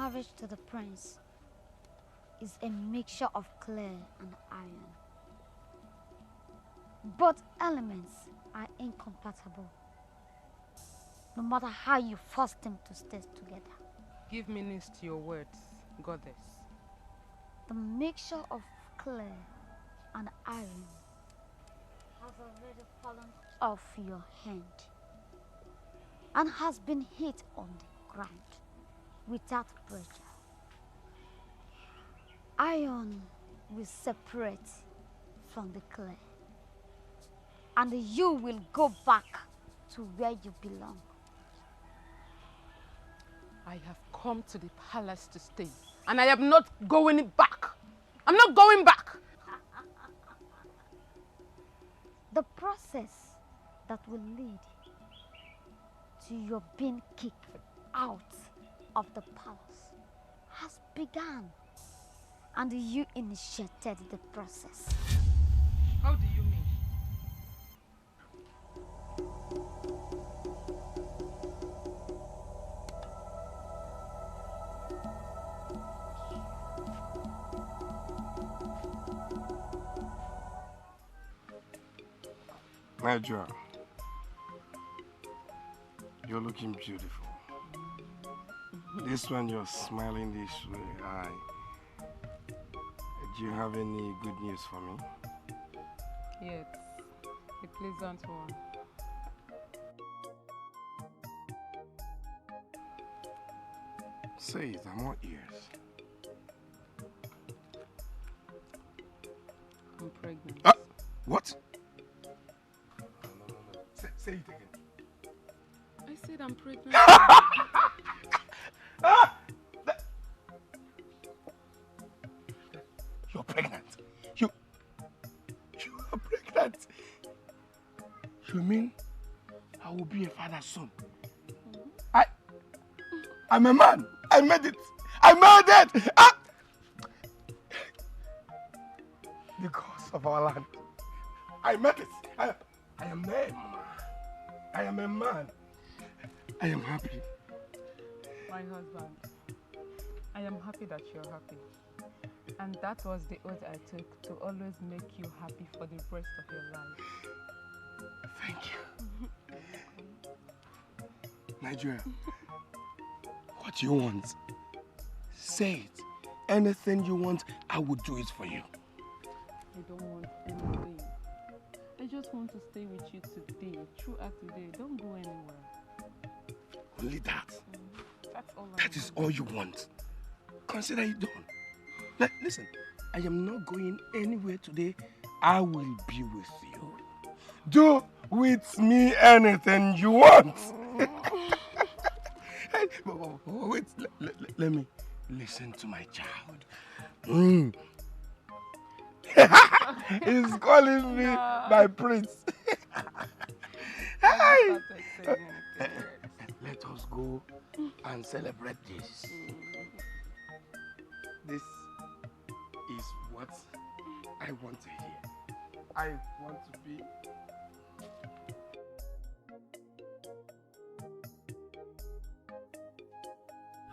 marriage to the prince is a mixture of clay and iron. Both elements are incompatible, no matter how you force them to stay together. Give meanings to your words, goddess. The mixture of clay and iron has already fallen off your hand and has been hit on the ground without pressure. Iron will separate from the clay, and you will go back to where you belong. I have come to the palace to stay, and I am not going back. I'm not going back. The process that will lead to your being kicked out of the palace has begun, and you initiated the process. How do you mean? Nigeria, you're looking beautiful. This one you're smiling this way. Do you have any good news for me? Yes, a pleasant one. Say it, I'm all ears. I'm pregnant. What? Say it again. I said I'm pregnant. You're pregnant. You are pregnant. You mean I will be a father soon? I'm a man. I made it. I made it. The gods of our land. I made it. I am a man. I am a man. I am happy. My husband, I am happy that you're happy. And that was the oath I took, to always make you happy for the rest of your life. Thank you. Nigeria, what do you want? Say it. Anything you want, I will do it for you. I don't want anything. I just want to stay with you today, throughout today. Don't go anywhere. Only that? That's all That is all you want. Consider it done. Listen, I am not going anywhere today. I will be with you. Do with me anything you want. Wait, let me listen to my child. He's calling me my prince. Hey. Let us go and celebrate this. This is what I want to hear. I want to be.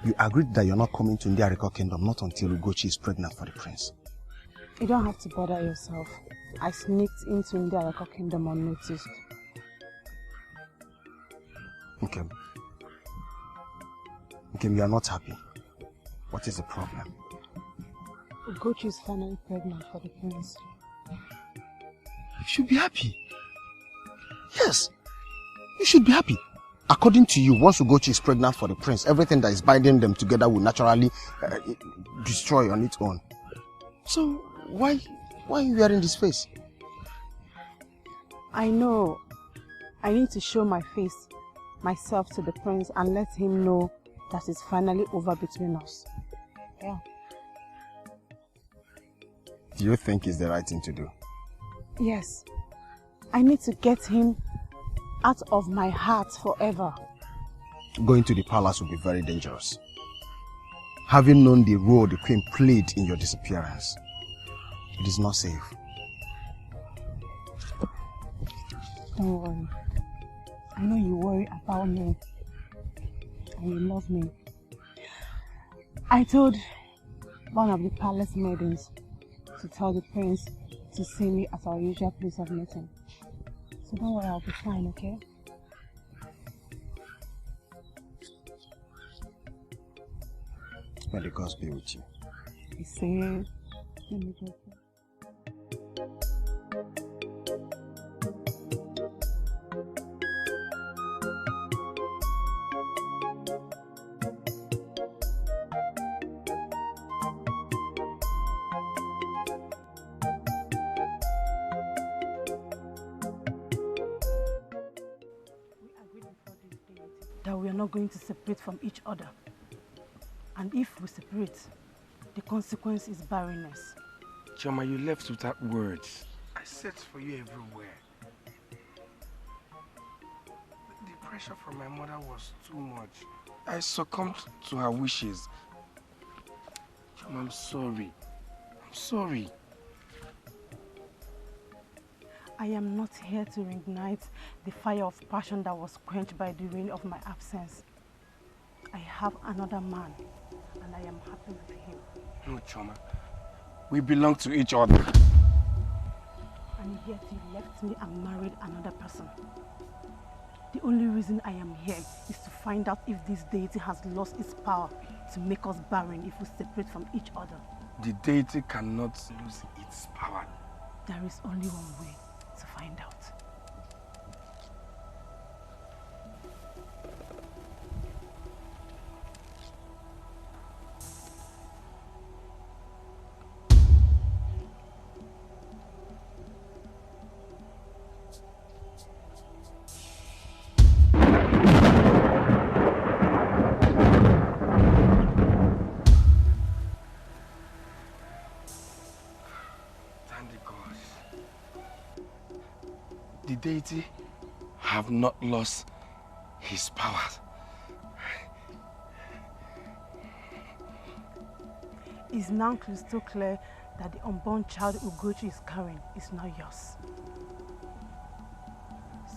You agreed that you're not coming to Nigerian Kingdom not until Ugochi is pregnant for the prince. You don't have to bother yourself. I sneaked into Nigerian Kingdom unnoticed. Okay. Okay, you are not happy. What is the problem? Ugochi is finally pregnant for the prince. You should be happy. Yes, you should be happy. According to you, once Ugochi is pregnant for the prince, everything that is binding them together will naturally destroy on its own. So, why are you wearing this face? I know. I need to show myself to the prince and let him know that it's finally over between us. Yeah. Do you think it's the right thing to do? Yes. I need to get him out of my heart forever. Going to the palace will be very dangerous. Having known the role the queen played in your disappearance, it is not safe. Don't worry. I know you worry about me and you love me. I told one of the palace maidens to tell the prince to see me at our usual place of meeting. So don't worry, I'll be fine, okay? May the gods be with you. He said, let me go. That we are not going to separate from each other. And if we separate, the consequence is barrenness. Choma, you left without words. I searched for you everywhere. The pressure from my mother was too much. I succumbed to her wishes. Choma, I'm sorry. I'm sorry. I am not here to reignite the fire of passion that was quenched by the rain of my absence. I have another man, and I am happy with him. No, Choma. We belong to each other. And yet he left me and married another person. The only reason I am here is to find out if this deity has lost its power to make us barren if we separate from each other. The deity cannot lose its power. There is only one way to find out. The deity have not lost his power. It's now crystal clear that the unborn child Ugochi is carrying is not yours.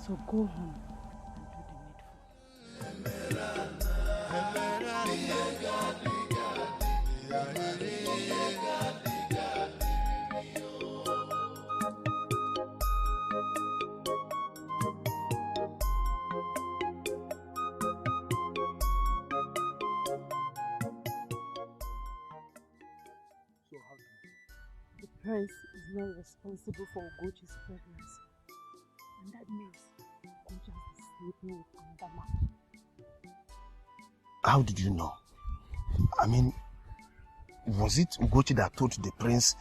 So go home and do the needful. The prince is not responsible for Ugochi's pregnancy. And that means Ugochi has been sleeping with another man. How did you know? I mean, was it Ugochi that told the prince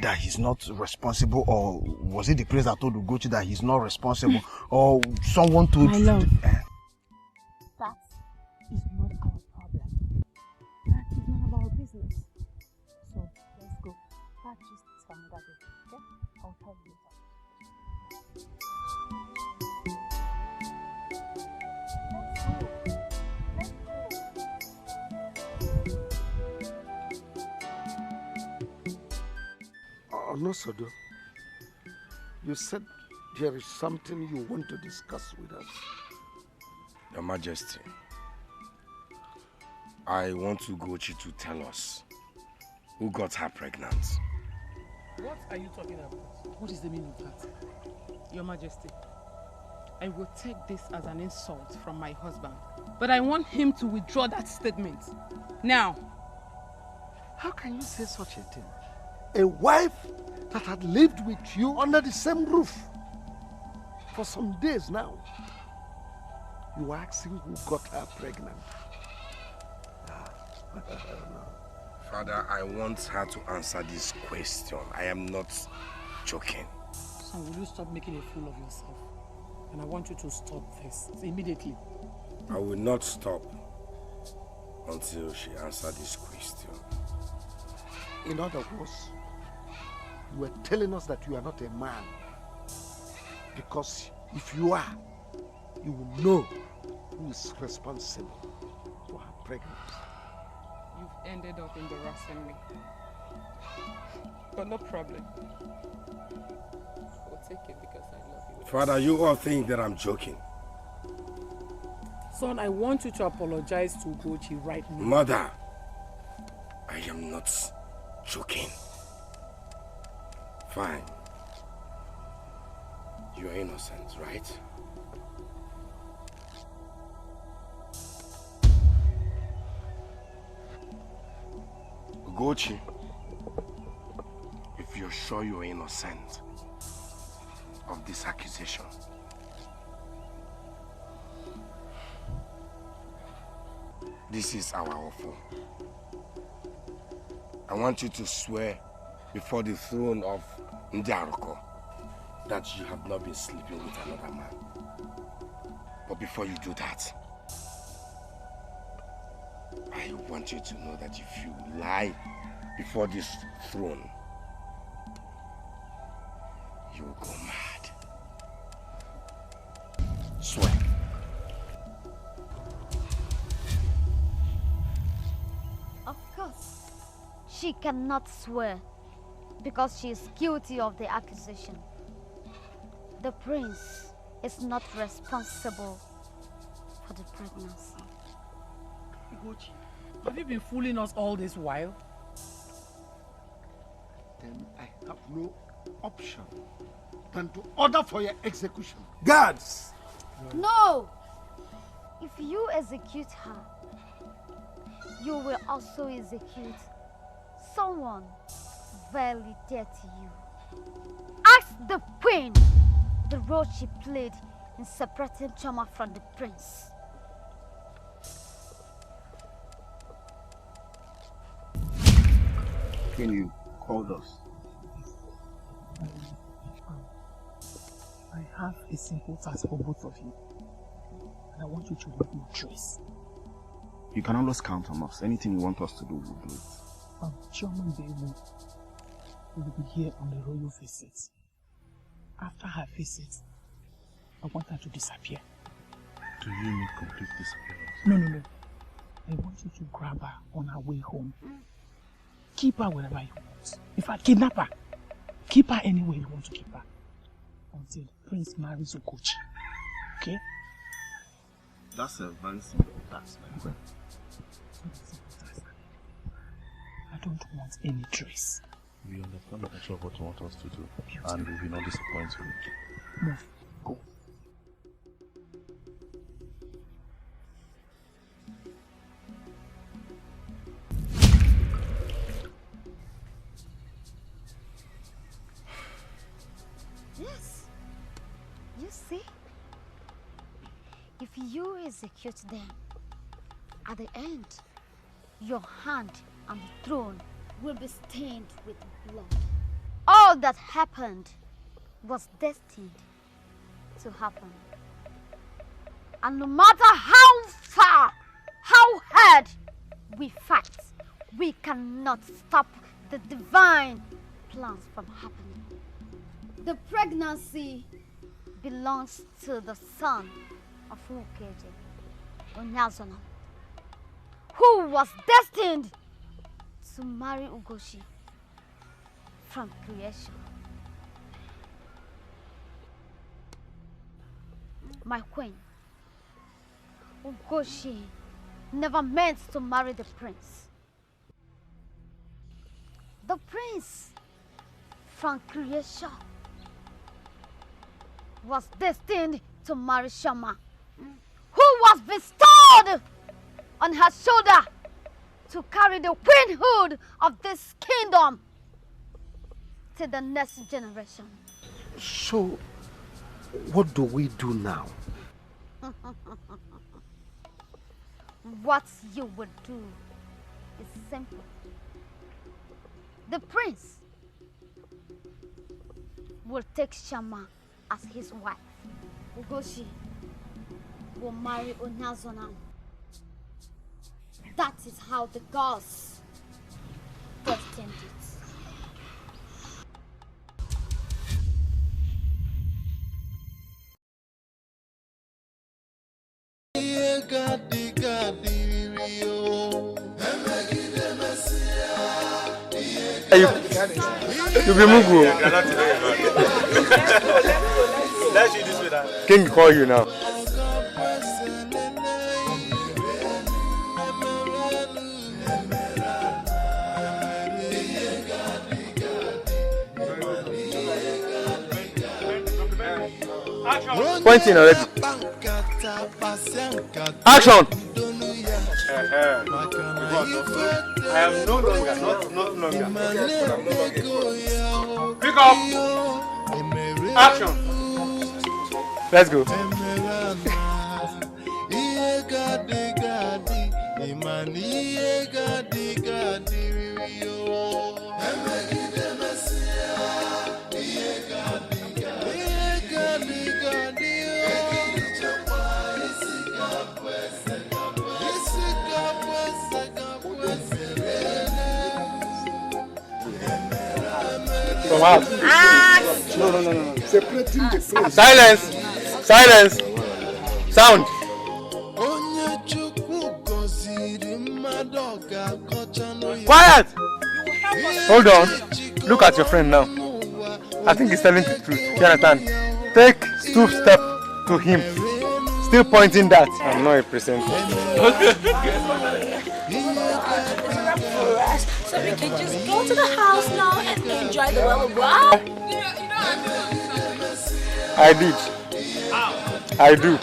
that he's not responsible, or was it the prince that told Ugochi that he's not responsible, or someone told... My love, that is not our problem. That is none of our business. So, let's go. That just is for another day, okay? I'll tell you later. No, Sodo. You said there is something you want to discuss with us. Your Majesty, I want Ugochi to tell us who got her pregnant. What are you talking about? What is the meaning of that? Your Majesty, I will take this as an insult from my husband, but I want him to withdraw that statement. Now. How can you say such a thing? A wife that had lived with you under the same roof for some days now. You are asking who got her pregnant. Father, I want her to answer this question. I am not joking. Son, will you stop making a fool of yourself? And I want you to stop this immediately. I will not stop until she answers this question. In other words, you were telling us that you are not a man. Because if you are, you will know who is responsible for her pregnancy. You've ended up embarrassing me. But no problem. I'll take it because I love you. Father, you all think that I'm joking. Son, I want you to apologize to Ugochi right now. Mother, I am not joking. Fine. You are innocent, right? Ugochi, if you're sure you're innocent of this accusation, this is our offer. I want you to swear before the throne of Ndiaroko that you have not been sleeping with another man. But before you do that, I want you to know that if you lie before this throne, you will go mad. Swear. Of course, she cannot swear because she is guilty of the accusation. The prince is not responsible for the pregnancy. Ugochi, have you been fooling us all this while? Then I have no option than to order for your execution. Guards! No! If you execute her, you will also execute someone very dear to you. Ask the queen the role she played in separating Choma from the prince. When you called us, I have a simple task for both of you. And I want you to let me trace. you can always count on us. Anything you want us to do, we'll do it. Chairman Bewu will be here on the royal visit. After her visit, I want her to disappear. Do you mean complete disappearance? No. I want you to grab her on her way home. Keep her wherever you want. In fact, kidnap her. Keep her anywhere you want to keep her. Until Prince marries Ugochi. Okay? That's a very simple task. I don't want any trace. We understand the nature of what you want us to do, and we will not disappoint you. Move. Go. Yes. You see? If you execute them, at the end, your hand and the throne will be stained with blood. All that happened was destined to happen. And no matter how far, how hard we fight, we cannot stop the divine plans from happening. The pregnancy belongs to the son of Ukeje, Onyazona, who was destined to marry Ugochi from creation. My queen, Ugochi never meant to marry the prince. The prince from creation was destined to marry Shama, who was bestowed on her shoulder to carry the queenhood of this kingdom to the next generation. So, what do we do now? What you would do is simple. The prince will take Shama as his wife. Ugochi will marry Onyazona. That is how the gods destined it. Hey, you be Mugu. King call you now. Pointing already. Action! I am no longer, not longer. Pick up! Action! Let's go. Come out. No. Separating the place. Silence! Silence! Sound! Quiet! Hold on. Look at your friend now. I think he's telling the truth. You understand? Take 2 steps to him. Still pointing that. I'm not a presenter. So we can just go to the house now and enjoy the well of wow. I did. I do.